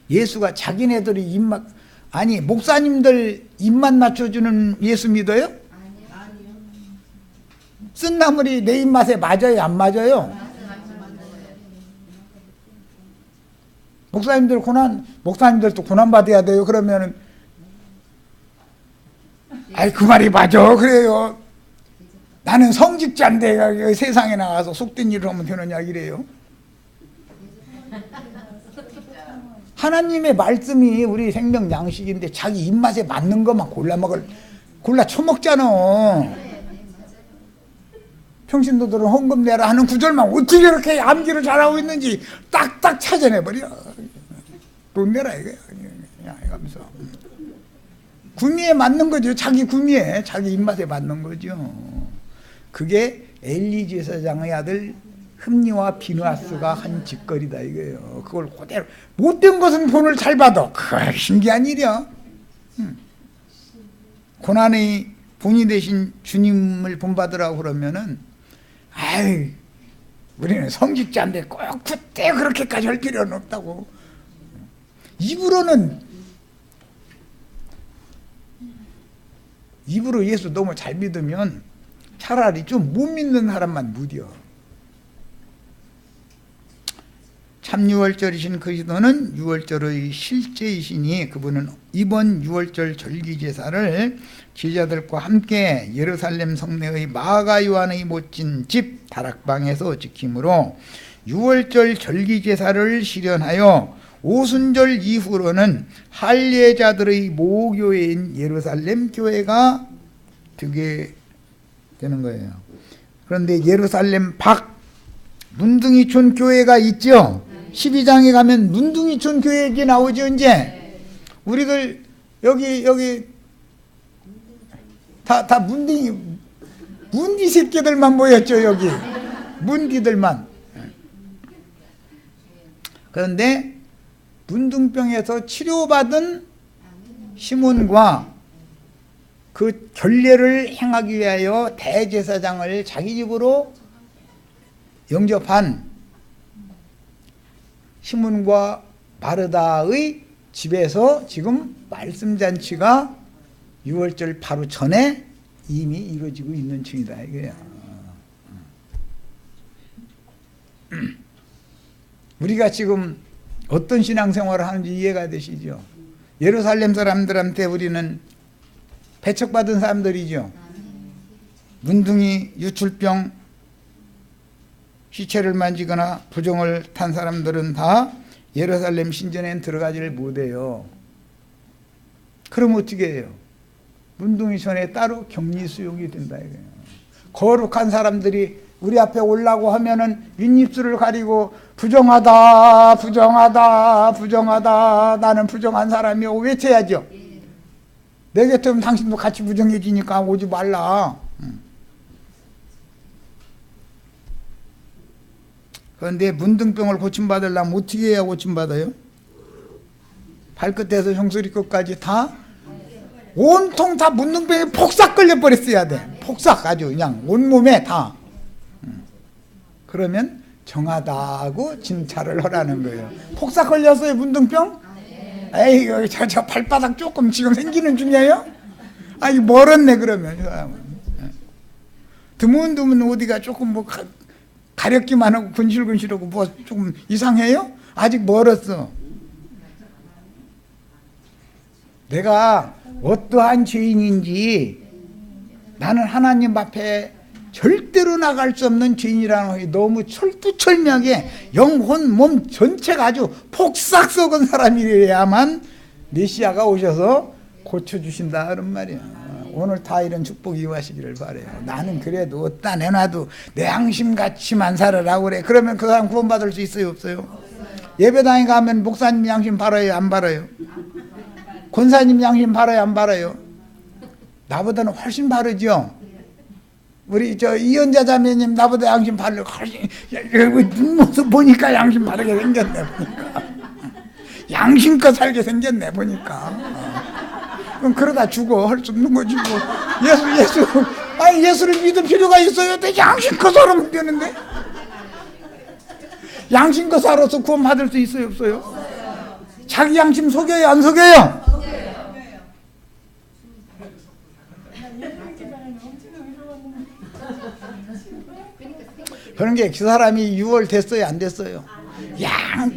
예수가 자기네들이 입맛, 아니 목사님들 입맛 맞춰주는 예수 믿어요? 아니요. 쓴나물이 내 입맛에 맞아요? 안 맞아요? 목사님들도 고난 받아야 돼요. 그러면은 아이 그 말이 맞아. 그래요. 나는 성직자인데 세상에 나가서 속된 일을 하면 되느냐 이래요. 하나님의 말씀이 우리 생명 양식인데 자기 입맛에 맞는 것만 골라 처먹잖아. 평신도들은 헌금 내라 하는 구절만 어떻게 이렇게 암기를 잘하고 있는지 딱딱 찾아내버려. 돈 내라 이거야. 하면서 구미에 맞는 거죠. 자기 구미에, 자기 입맛에 맞는 거죠. 그게 엘리 제사장의 아들 흠니와 비누아스가 한 짓거리다 이거예요. 그걸 그대로 못된 것은 본을 잘 받아. 그 신기한 일이야. 고난의 본이 되신 주님을 본받으라고 그러면은 아이 우리는 성직자인데 꼭 그때 그렇게까지 할 필요는 없다고. 입으로 예수 너무 잘 믿으면 차라리 좀 못 믿는 사람만 무뎌. 참 유월절이신 그리스도는 유월절의 실제이시니 그분은 이번 유월절 절기제사를 제자들과 함께 예루살렘 성내의 마가 요한의 못진 집 다락방에서 지킴으로 유월절 절기제사를 실현하여 오순절 이후로는 할례자들의 모교회인 예루살렘 교회가 되게 되는 거예요. 그런데 예루살렘 밖 문둥이촌 교회가 있죠. 12장에 가면 문둥이촌 교회 얘기 나오죠. 이제 우리들 여기 다 문디 새끼들만 모였죠. 여기 문디들만. 그런데 문둥병에서 치료받은 시몬과 그 결례를 행하기 위하여 대제사장을 자기 집으로 영접한 시몬과 마르다의 집에서 지금 말씀잔치가 6월절 바로 전에 이미 이루어지고 있는 중이다 이거야. 우리가 지금 어떤 신앙생활을 하는지 이해가 되시죠? 예루살렘 사람들한테 우리는 배척받은 사람들이죠. 문둥이, 유출병, 시체를 만지거나 부정을 탄 사람들은 다 예루살렘 신전에 들어가지를 못해요. 그럼 어떻게 해요? 문둥이촌에 따로 격리 수용이 된다 이거예요. 거룩한 사람들이 우리 앞에 오려고 하면은 윗입술을 가리고 부정하다 부정하다 부정하다 나는 부정한 사람이요 외쳐야죠. 내 곁에 오면 당신도 같이 부정해지니까 오지 말라. 그런데 문둥병을 고침받으려면 어떻게 해야 고침받아요? 발끝에서 종소리 끝까지 다 온통 다 문둥병에 폭삭 걸려버렸어야 돼. 폭삭 아주 그냥 온몸에 다. 그러면 정하다고 진찰을 하라는 거예요. 폭삭 걸렸어요 문둥병? 에이 저 발바닥 조금 지금 생기는 중이에요? 아이 멀었네 그러면 이 사람은. 드문드문 어디가 조금 뭐 가렵기만 하고 근실근실하고 뭐 조금 이상해요? 아직 멀었어. 내가 어떠한 죄인인지 나는 하나님 앞에 절대로 나갈 수 없는 죄인이라는 것이 너무 철두철미하게 영혼 몸 전체가 아주 폭삭 썩은 사람이래야만 메시아가 오셔서 고쳐주신다 그런 말이야. 오늘 다 이런 축복 이용하시기를 바래요. 나는 그래도 어디다 내놔도 내 양심같이만 살아라고 그래. 그러면 그 사람 구원받을 수 있어요 없어요? 예배당에 가면 목사님 양심 바라요 안 바라요? 권사님 양심 바라요 안 바라요? 나보다는 훨씬 바르죠. 우리 이현자 자매님 나보다 양심 바르고 훨씬 눈모습 보니까 양심 바르게 생겼네 보니까. 양심껏 살게 생겼네 보니까. 그럼 그러다 죽어 할 수 없는 거지 뭐. 아니 예수를 믿을 필요가 있어요? 양심껏 살아면 되는데. 양심껏 살아서 구원 받을 수 있어요 없어요? 자기 양심 속여요 안 속여요? 그런 게 그 사람이 6월 됐어요 안 됐어요?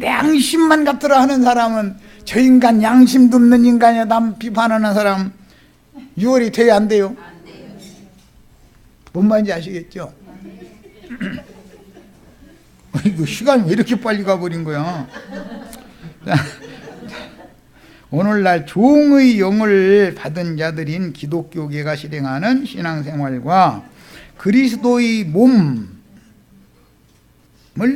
양심만 갖더라 하는 사람은 저 인간 양심도 없는 인간이야 남 비판하는 사람 6월이 돼야 안 돼요? 뭔 말인지 아시겠죠? 이거 시간이 왜 이렇게 빨리 가버린 거야? 오늘날 종의 영을 받은 자들인 기독교계가 실행하는 신앙생활과 그리스도의 몸을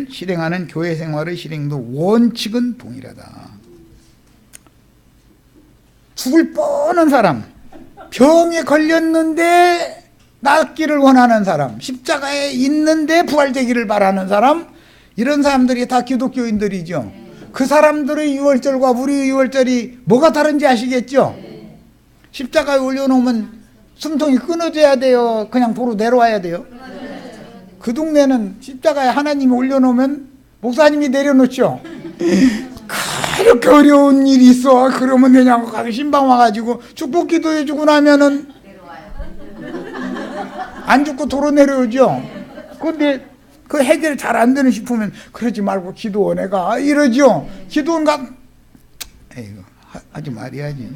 실행하는 교회 생활의 실행도 원칙은 동일하다. 죽을 뻔한 사람, 병에 걸렸는데 낫기를 원하는 사람, 십자가에 있는데 부활되기를 바라는 사람, 이런 사람들이 다 기독교인들이죠. 그 사람들의 유월절과 우리의 유월절이 뭐가 다른지 아시겠죠? 십자가에 올려놓으면 숨통이 끊어져야 돼요? 그냥 도로 내려와야 돼요? 그 동네는 십자가에 하나님이 올려놓으면 목사님이 내려놓죠. 그렇게 어려운 일이 있어. 그러면 그냥 신방 와가지고 축복 기도해주고 나면은 안 죽고 도로 내려오죠. 근데 그 해결 잘 안 되는 싶으면 그러지 말고 기도원에 가 이러죠. 기도원 가, 에이구, 하지 말아야지.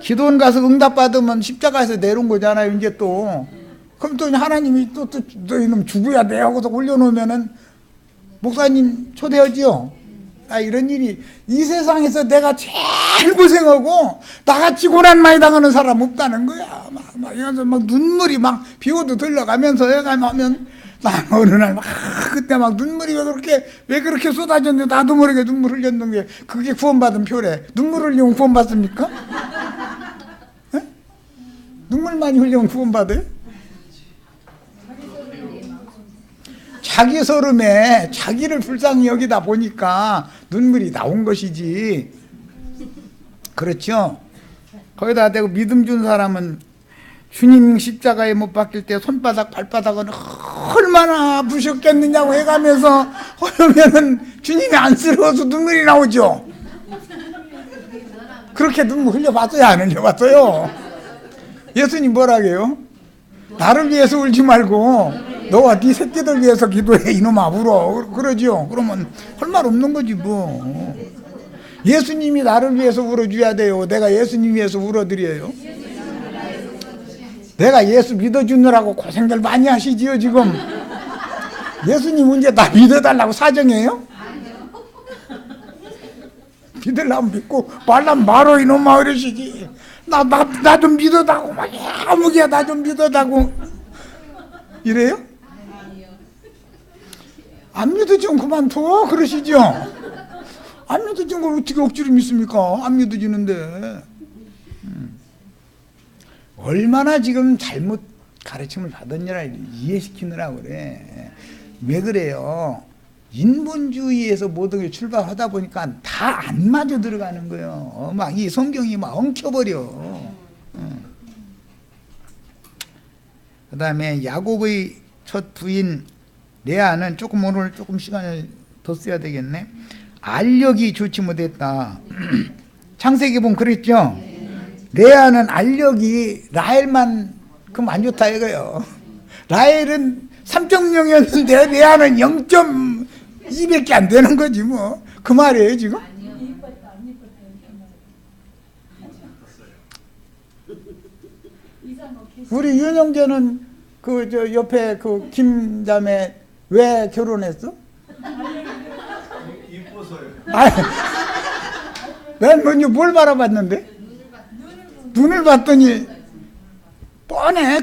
기도원 가서 응답 받으면 십자가에서 내려온 거잖아요. 이제 또 그럼 또 하나님이 또 이놈 죽어야 돼 하고서 올려놓으면은 목사님 초대하지요. 아, 이런 일이 이 세상에서 내가 제일 고생하고 나같이 고난 많이 당하는 사람 없다는 거야. 막 이러면서 막 눈물이 막 비오도 들러가면서 해가면 나 어느 날 막 그때 막 눈물이 왜 그렇게 쏟아졌는데 나도 모르게 눈물 흘렸는 게 그게 구원받은 표래. 눈물 흘리면 구원받습니까? 에? 눈물 많이 흘리면 구원받아요? 자기 서름에 자기를 불쌍히 여기다 보니까 눈물이 나온 것이지. 그렇죠? 거기다 대고 믿음 준 사람은 주님 십자가에 못 박힐 때 손바닥 발바닥은 얼마나 부셨겠느냐고 해가면서 그러면은 주님이 안쓰러워서 눈물이 나오죠. 그렇게 눈물 흘려봤어요? 안 흘려봤어요? 예수님 뭐라게요? 나를 위해서 울지 말고 너와 네 새끼들 위해서 기도해 이놈아 울어 그러죠. 그러면 할 말 없는 거지 뭐. 예수님이 나를 위해서 울어줘야 돼요? 내가 예수님 위해서 울어드려요? 내가 예수 믿어주느라고 고생들 많이 하시지요 지금. 예수님 이제 나 믿어달라고 사정해요? 믿으려면 믿고 말라면 말어 이놈아 이러시지. 나 좀 믿어다고 막 아무개야 나 좀 믿어다고 이래요? 안 믿어지면 그만둬 그러시죠. 안 믿어지는 걸 어떻게 억지로 믿습니까? 안 믿어지는데. 얼마나 지금 잘못 가르침을 받았느라 이해시키느라 그래. 왜 그래요? 인본주의에서 모든 게 출발하다 보니까 다 안 맞아 들어가는 거예요. 막 이 성경이 막 엉켜버려. 그 다음에 야곱의 첫 부인 레아는 오늘 조금 시간을 더 써야 되겠네. 알력이 좋지 못했다. 창세기 보면 그랬죠. 레아는 알력이 라헬만 그럼 안 좋다 이거요. 라헬은 3.0이었는데 레아는 0.2밖에 안 되는 거지 뭐. 그 말이에요 지금? 우리 윤영재는 그 저 옆에 그 김자매 왜 결혼했어? 이뻐서요. 난 먼저 뭘 바라봤는데? 눈을 봤더니 뻔해.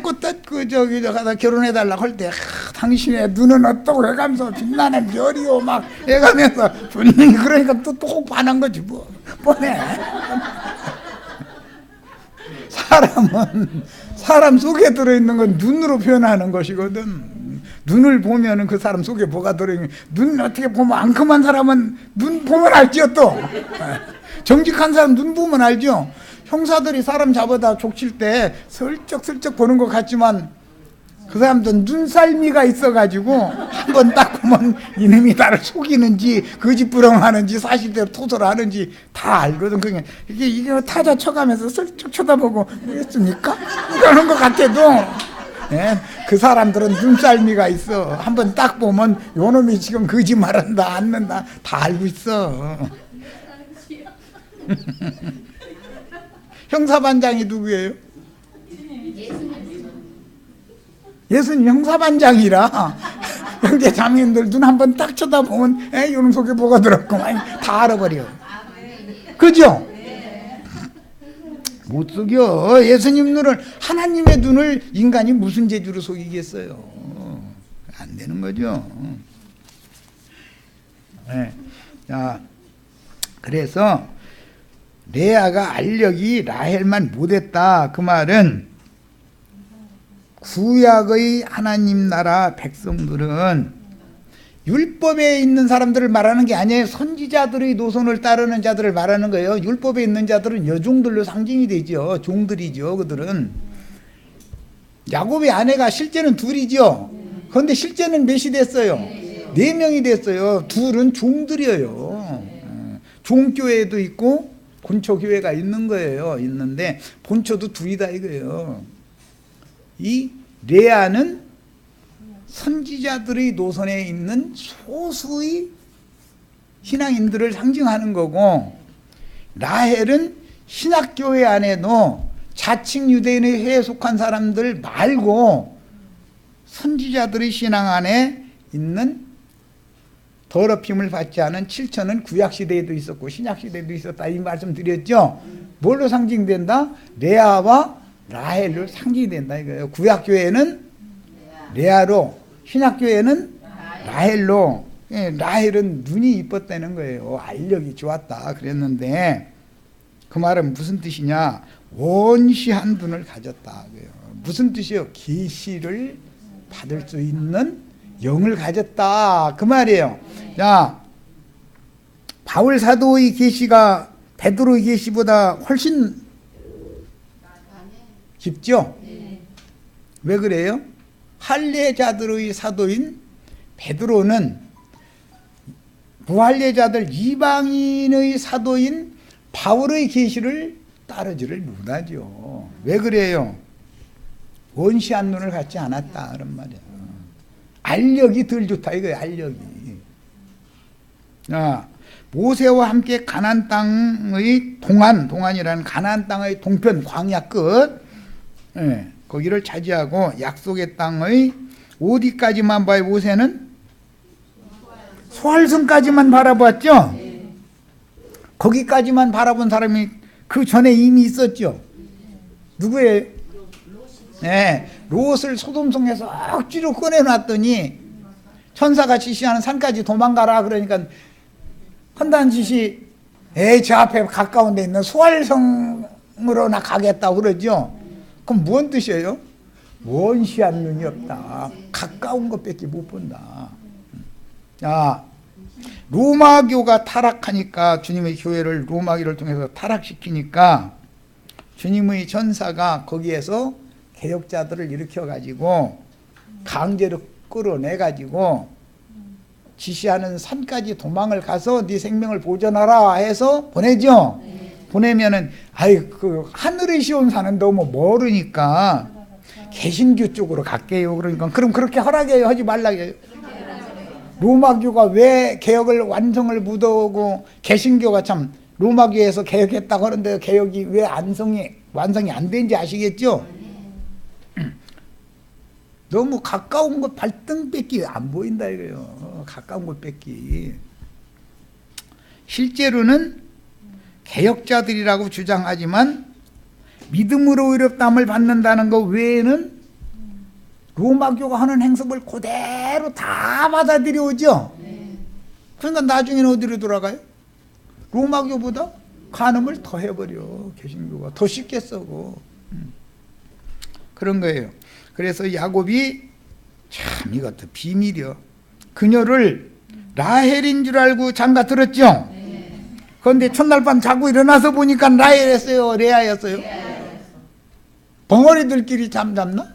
저기 가다 결혼해달라고 할 때 당신의 눈은 어떠고 해가면서 빛나는 별이요 막 해가면서 분명히 그러니까 또 반한 거지 뭐. 뻔해. 사람 속에 들어있는 건 눈으로 표현하는 것이거든. 눈을 보면은 그 사람 속에 뭐가 들어있는, 눈 어떻게 보면 앙큼한 사람은 눈 보면 알지요 또. 정직한 사람 눈 보면 알죠. 형사들이 사람 잡아다 족칠 때 슬쩍슬쩍 보는 것 같지만 그 사람들은 눈썰미가 있어가지고 한번 딱 보면 이놈이 나를 속이는지 거짓부렁하는지 사실대로 토설을 하는지 다 알거든. 그게 이게 타자 쳐가면서 슬쩍 쳐다보고 뭐였습니까? 이러는 것 같아도 예, 그 사람들은 눈썰미가 있어. 한번 딱 보면 요놈이 지금 거짓말한다 안는다 다 알고 있어. 형사반장이 누구예요? 예수님 형사반장이라 형제 자매님들 눈 한번 딱 쳐다보면 요놈 속에 뭐가 들었구만 다 알아버려. 그죠? 못 속여. 예수님 눈을, 하나님의 눈을 인간이 무슨 재주로 속이겠어요? 안 되는 거죠. 네. 자, 그래서 레아가 알력이 라헬만 못했다. 그 말은 구약의 하나님 나라 백성들은 율법에 있는 사람들을 말하는 게 아니에요. 선지자들의 노선을 따르는 자들을 말하는 거예요. 율법에 있는 자들은 여종들로 상징이 되죠. 종들이죠. 그들은 야곱의 아내가 실제는 둘이죠. 그런데 실제는 몇이 됐어요? 4명이 됐어요. 둘은 종들이에요. 종교회도 있고 본초교회가 있는 거예요. 있는데 본초도 둘이다 이거예요. 이 레아는 선지자들의 노선에 있는 소수의 신앙인들을 상징하는 거고, 라헬은 신학교회 안에도 자칭 유대인의 회에 속한 사람들 말고 선지자들의 신앙 안에 있는 더럽힘을 받지 않은 7천은 구약시대에도 있었고 신약시대에도 있었다 이 말씀 드렸죠. 뭘로 상징된다? 레아와 라헬로 상징이 된다 이거예요. 구약교회는 레아로, 신약교회는 라헬로. 라헬은 눈이 이뻤다는 거예요. 알력이 좋았다 그랬는데, 그 말은 무슨 뜻이냐? 원시한 눈을 가졌다. 무슨 뜻이에요? 계시를 받을 수 있는 영을 가졌다 그 말이에요. 자, 바울 사도의 계시가 베드로의 계시보다 훨씬 깊죠? 왜 그래요? 할례자들의 사도인 베드로는 무할례자들 이방인의 사도인 바울의 계시를 따르지를 못하죠. 왜 그래요? 원시한 눈을 갖지 않았다 그런 말이야. 알력이 덜 좋다 이거예요. 알력이. 모세와 함께 가나안 땅의 동안이라는 가나안 땅의 동편 광야 끝, 거기를 차지하고 약속의 땅의 어디까지만 봐요? 모세는 소알성까지만 바라봤죠. 거기까지만 바라본 사람이 그 전에 이미 있었죠. 누구예요? 롯을 소돔성에서 억지로 꺼내놨더니 천사가 지시하는 산까지 도망가라 그러니까 한다는 짓이 저 앞에 가까운 데 있는 소알성으로 나 가겠다 그러죠. 그럼 뭔 뜻이에요? 원시한 눈이 없다. 가까운 것밖에 못 본다. 자, 로마교가 타락하니까, 주님의 교회를 로마교를 통해서 타락시키니까 주님의 전사가 거기에서 개혁자들을 일으켜가지고 강제로 끌어내가지고 지시하는 산까지 도망을 가서 네 생명을 보존하라 해서 보내죠. 보내면은 그 하늘의 시온 산은 너무 멀으니까 개신교 쪽으로 갈게요. 그러니까 그럼 그렇게 허락해요? 하지 말라고 해요? 로마교가 왜 개혁을 완성을 못하고, 개신교가 참 로마교에서 개혁했다고 하는데 개혁이 왜 완성이 안 된지 아시겠죠? 너무 가까운 것 발등밖에 안 보인다 이거예요. 가까운 것 밖에. 실제로는 개혁자들이라고 주장하지만 믿음으로 의롭다함을 받는다는 것 외에는 로마교가 하는 행습을 그대로 다 받아들여오죠. 그러니까 나중에는 어디로 돌아가요? 로마교보다 간음을 더 해버려. 개신교가 더 쉽게 쓰고. 그런 거예요. 그래서 야곱이 참 이것도 비밀이요. 그녀를 라헬인 줄 알고 장가 들었죠. 그런데 첫날 밤 자고 일어나서 보니까 라헬이었어요? 레아였어요? 벙어리들끼리 잠잤나?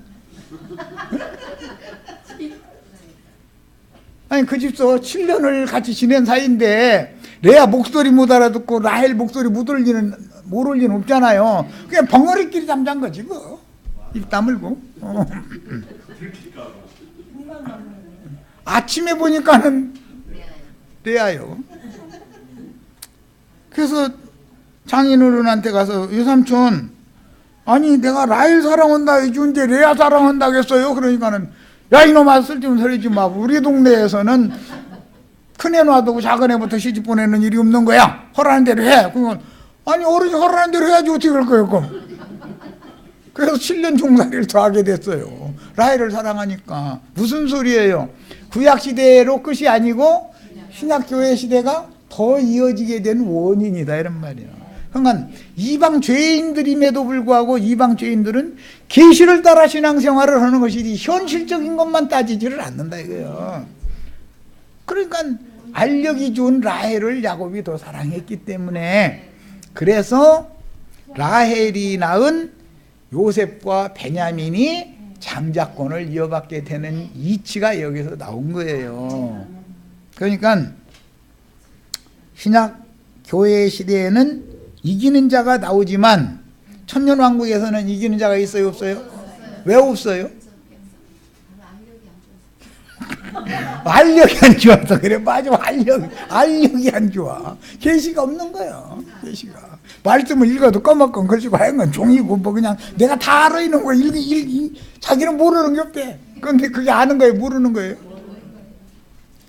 아니 그 집서 7년을 같이 지낸 사이인데 레아 목소리 못 알아듣고 라헬 목소리 못 올 리는 없잖아요. 그냥 벙어리끼리 잠잔 거지 뭐. 입 다물고. 아침에 보니까는 레아요. 그래서 장인어른한테 가서 유삼촌, 아니 내가 라헬 사랑한다 해주는데 레아 사랑한다고 했어요. 그러니까는 야 이놈아 쓸데없는 소리지 마. 우리 동네에서는 큰애 놔두고 작은애부터 시집 보내는 일이 없는 거야. 허락하는 대로 해. 그러면 아니 어른이 허락하는 대로 해야지 어떻게 그럴 거예요. 그럼. 그래서 7년 종살이를 더 하게 됐어요. 라헬을 사랑하니까. 무슨 소리예요? 구약시대로 끝이 아니고 신약교회 시대가 더 이어지게 된 원인이다 이런 말이에요. 그러니까 이방 죄인들임에도 불구하고 이방 죄인들은 계시를 따라 신앙생활을 하는 것이지 현실적인 것만 따지지를 않는다 이거예요. 그러니까 알력이 좋은 라헬을 야곱이 더 사랑했기 때문에, 그래서 라헬이 낳은 요셉과 베냐민이 장자권을 이어받게 되는 이치가 여기서 나온 거예요. 그러니까 신약 교회 시대에는 이기는 자가 나오지만 천년왕국에서는 이기는 자가 있어요, 없어요? 왜 없어요? 알력이 안 좋아서 그래. 맞아. 알력이 안 좋아. 계시가 없는 거예요. 계시가. 말씀을 읽어도 꺼먹건 걸치고 하얀 건 종이고 뭐 그냥 내가 다 알아 있는 거야. 자기는 모르는 게 없대. 그런데 그게 아는 거예요, 모르는 거예요?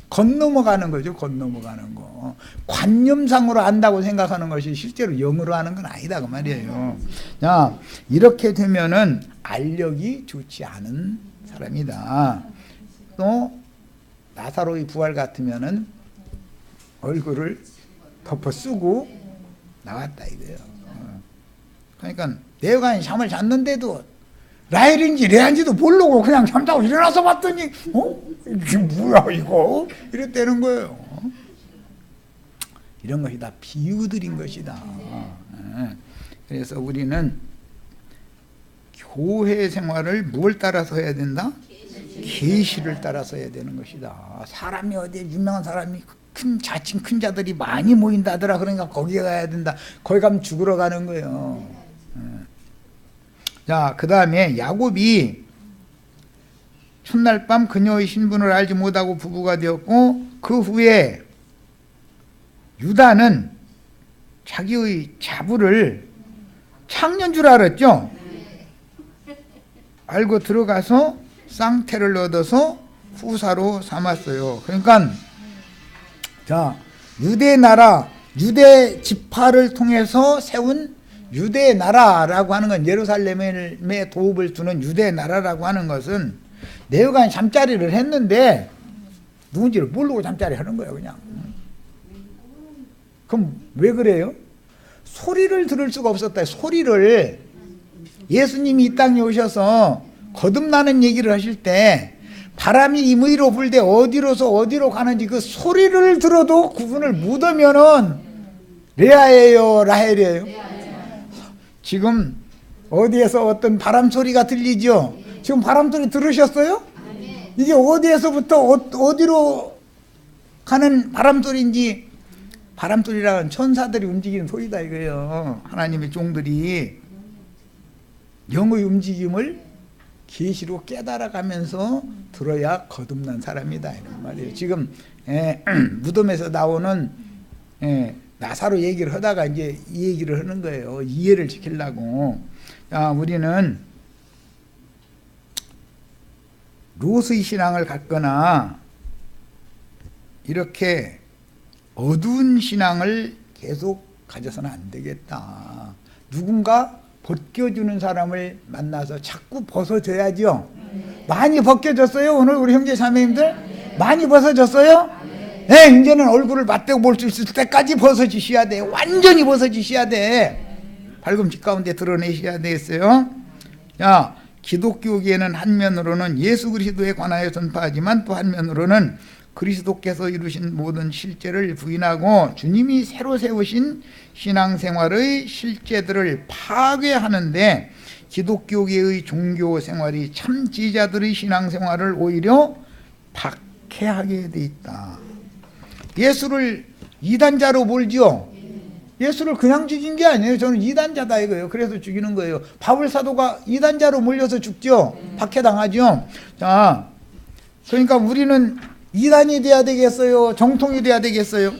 건너가는 거죠. 건너가는 거. 관념상으로 안다고 생각하는 것이 실제로 영으로 하는 건 아니다 그 말이에요. 자, 이렇게 되면은 알력이 좋지 않은 사람이다. 또 나사로의 부활 같으면은 얼굴을 덮어 쓰고 나왔다 이거예요. 그러니까 내가 잠을 잤는데도 라헬인지 레아인지도 모르고 그냥 잠자고 일어나서 봤더니 이게 뭐야 이거 이랬다는 거예요. 이런 것이 다 비유들인 것이다. 그래서 우리는 교회 생활을 뭘 따라서 해야 된다? 계시를 따라서 해야 되는 것이다. 사람이 어디에 유명한 사람이 큰 자칭 큰 자들이 많이 모인다더라. 그러니까 거기에 가야 된다. 거기 가면 죽으러 가는 거예요. 자, 그 다음에 야곱이 첫날 밤 그녀의 신분을 알지 못하고 부부가 되었고, 그 후에 유다는 자기의 자부를 창녀인 줄 알았죠. 알고 들어가서 쌍태를 얻어서 후사로 삼았어요. 그러니까 자, 유대 나라, 유대 지파를 통해서 세운 유대 나라라고 하는 건, 예루살렘에 도읍을 두는 유대 나라라고 하는 것은 내후간 잠자리를 했는데 누군지를 모르고 잠자리 하는 거예요, 그냥. 그럼 왜 그래요? 소리를 들을 수가 없었다. 소리를, 예수님이 이 땅에 오셔서 거듭나는 얘기를 하실 때 바람이 임의로 불 때 어디로서 어디로 가는지 그 소리를 들어도 구분을 못하면은 레아예요, 라헬이에요? 지금 어디에서 어떤 바람 소리가 들리죠? 지금 바람 소리 들으셨어요? 이게 어디에서부터 어디로 가는 바람 소리인지, 바람 소리라는 천사들이 움직이는 소리다 이거예요. 하나님의 종들이 영의 움직임을 계시로 깨달아가면서 들어야 거듭난 사람이다 이런 말이에요. 지금 무덤에서 나오는 나사로 얘기를 하다가 이제 이 얘기를 하는 거예요. 이해를 시키려고. 자, 우리는 롯의 신앙을 갖거나 이렇게 어두운 신앙을 계속 가져서는 안 되겠다. 누군가 벗겨주는 사람을 만나서 자꾸 벗어줘야죠. 많이 벗겨졌어요? 오늘 우리 형제 자매님들? 많이 벗어졌어요? 네, 이제는 얼굴을 맞대고 볼 수 있을 때까지 벗어지셔야 돼. 완전히 벗어지셔야 돼. 밝음빛 가운데 드러내셔야 되겠어요. 자, 기독교계에는 한면으로는 예수 그리스도에 관하여 전파하지만 또 한면으로는 그리스도께서 이루신 모든 실제를 부인하고 주님이 새로 세우신 신앙생활의 실제들을 파괴하는데, 기독교계의 종교생활이 참지자들의 신앙생활을 오히려 박해하게 돼 있다. 예수를 이단자로 몰죠. 예수를 그냥 죽인 게 아니에요. 저는 이단자다 이거예요. 그래서 죽이는 거예요. 바울 사도가 이단자로 몰려서 죽죠. 박해당하죠. 자, 그러니까 우리는 이단이 돼야 되겠어요? 정통이 돼야 되겠어요?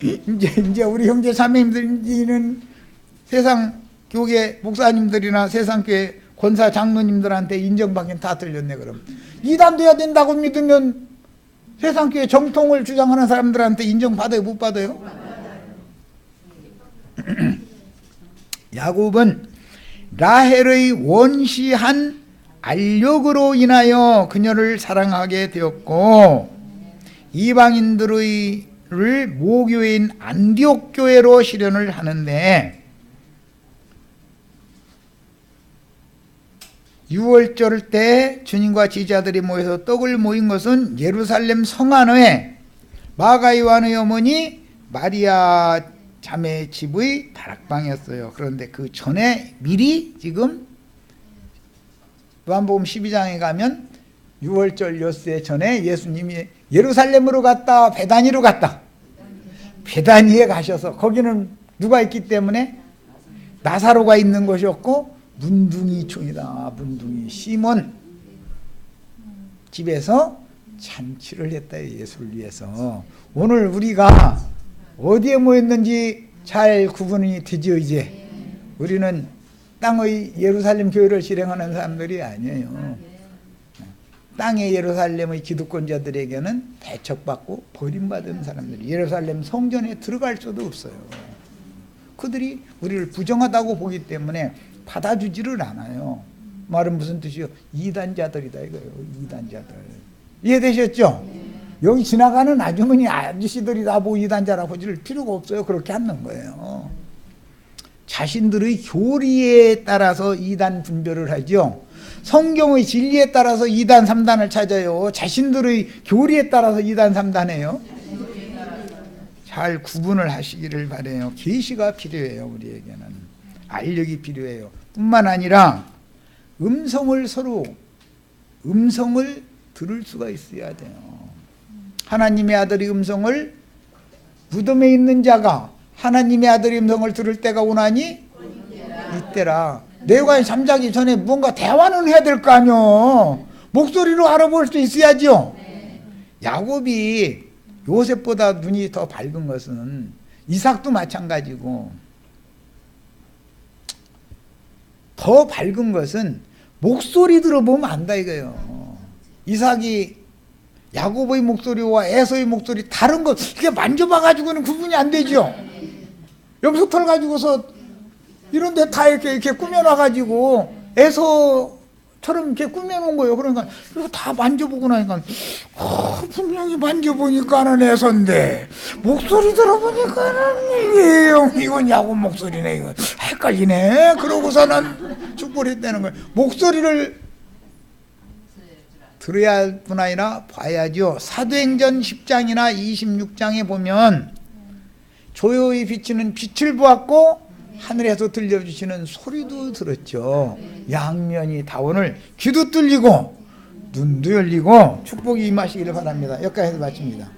이제 우리 형제 자매님들은 세상 교계 목사님들이나 세상 교회 권사 장로님들한테 인정받긴 다 틀렸네. 그럼 이단 돼야 된다고 믿으면 세상 교회 정통을 주장하는 사람들한테 인정받아요, 못 받아요? 야곱은 라헬의 원시한 알력으로 인하여 그녀를 사랑하게 되었고, 이방인들로 모교회인 안디옥 교회로 실현을 하는데, 유월절 때 주님과 지지자들이 모여서 떡을 모인 것은 예루살렘 성 안에 마가 요한의 어머니 마리아 자매 집의 다락방이었어요. 그런데 그 전에 미리 지금 요한복음 12장에 가면 유월절 엿새 전에 예수님이 예루살렘으로 갔다 베다니로 갔다. 베다니에 가셔서 거기는 누가 있기 때문에 나사로가 있는 곳이었고 문둥이촌이다. 문둥이 시몬 집에서 잔치를 했다. 예수를 위해서. 오늘 우리가 어디에 모였는지 잘 구분이 되죠. 이제 우리는 땅의 예루살렘 교회를 실행하는 사람들이 아니에요. 땅의 예루살렘의 기득권자들에게는 배척받고 버림받은 사람들이 예루살렘 성전에 들어갈 수도 없어요. 그들이 우리를 부정하다고 보기 때문에 받아주지를 않아요. 말은 무슨 뜻이요? 이단자들이다 이거예요. 이단자들. 이해되셨죠? 여기 지나가는 아주머니 아저씨들이 나보고 이단자라고 질 필요가 없어요. 그렇게 하는 거예요. 자신들의 교리에 따라서 이단 분별을 하죠. 성경의 진리에 따라서 2단, 3단을 찾아요. 자신들의 교리에 따라서 2단, 3단해요. 잘 구분을 하시기를 바라요. 계시가 필요해요. 우리에게는. 알력이 필요해요. 뿐만 아니라 음성을 들을 수가 있어야 돼요. 하나님의 아들의 음성을 무덤에 있는 자가 하나님의 아들의 음성을 들을 때가 오나니 이때라. 내가 잠자기 전에 뭔가 대화는 해야 될 거 아니요. 목소리로 알아볼 수 있어야죠. 야곱이 요셉보다 눈이 더 밝은 것은 이삭도 마찬가지고, 더 밝은 것은 목소리 들어보면 안다 이거예요. 이삭이 야곱의 목소리와 에서의 목소리 다른 것 이렇게 만져봐가지고는 구분이 안 되죠. 염소털 가지고서 이런 데 다 이렇게 꾸며놔가지고 에서처럼 이렇게 꾸며놓은 거예요. 그러니까 이거 다 만져보고 나니까 분명히 만져보니까는 에서인데 목소리 들어보니까는 이건 야곱 목소리네. 이거 헷갈리네. 그러고서는 축복을 했다는 거예요. 목소리를 들어야 할 뿐 아니라 봐야죠. 사도행전 10장이나 26장에 보면 조용히 비치는 빛을 보았고 하늘에서 들려주시는 소리도 들었죠. 양면이 다 오늘 귀도 뚫리고 눈도 열리고 축복이 임하시기를 바랍니다. 여기까지 마칩니다.